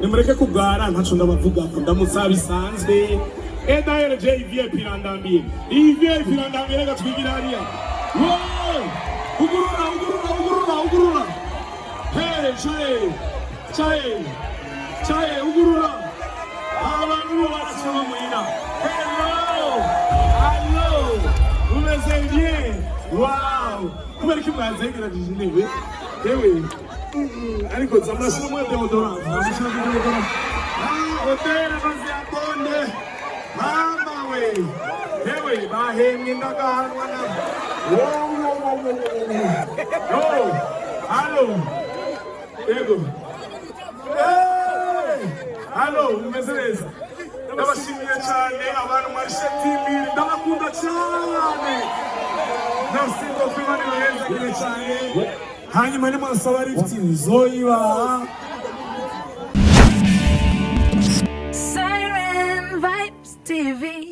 S4: Nimureke kugara ntaco ndabavuga ndamutsa bisanzwe. D'ailleurs JV pirandambiye. IV pirandambiye reka twigira hariya. Wow! Ugurura. Hey, chaye ugurura. Abantu barasaba muina. Hello. Umeze bien. Wow. Kubera ko mwanzengera dijinebe. Ewe. Ariko zamashira mu deodorant. Hotel baziatonde. Mama we. Ewe bahemye ndagahanwa na. Wow. Allo. Ego. Allo, umezereza. Ndabashimiye cyane abantu marishe TV ndabakunda cyane. Nasingo kwibani weza cyane. Hanyuma ni mwasaba lift nzoyiba.
S5: Siren Vibes TV.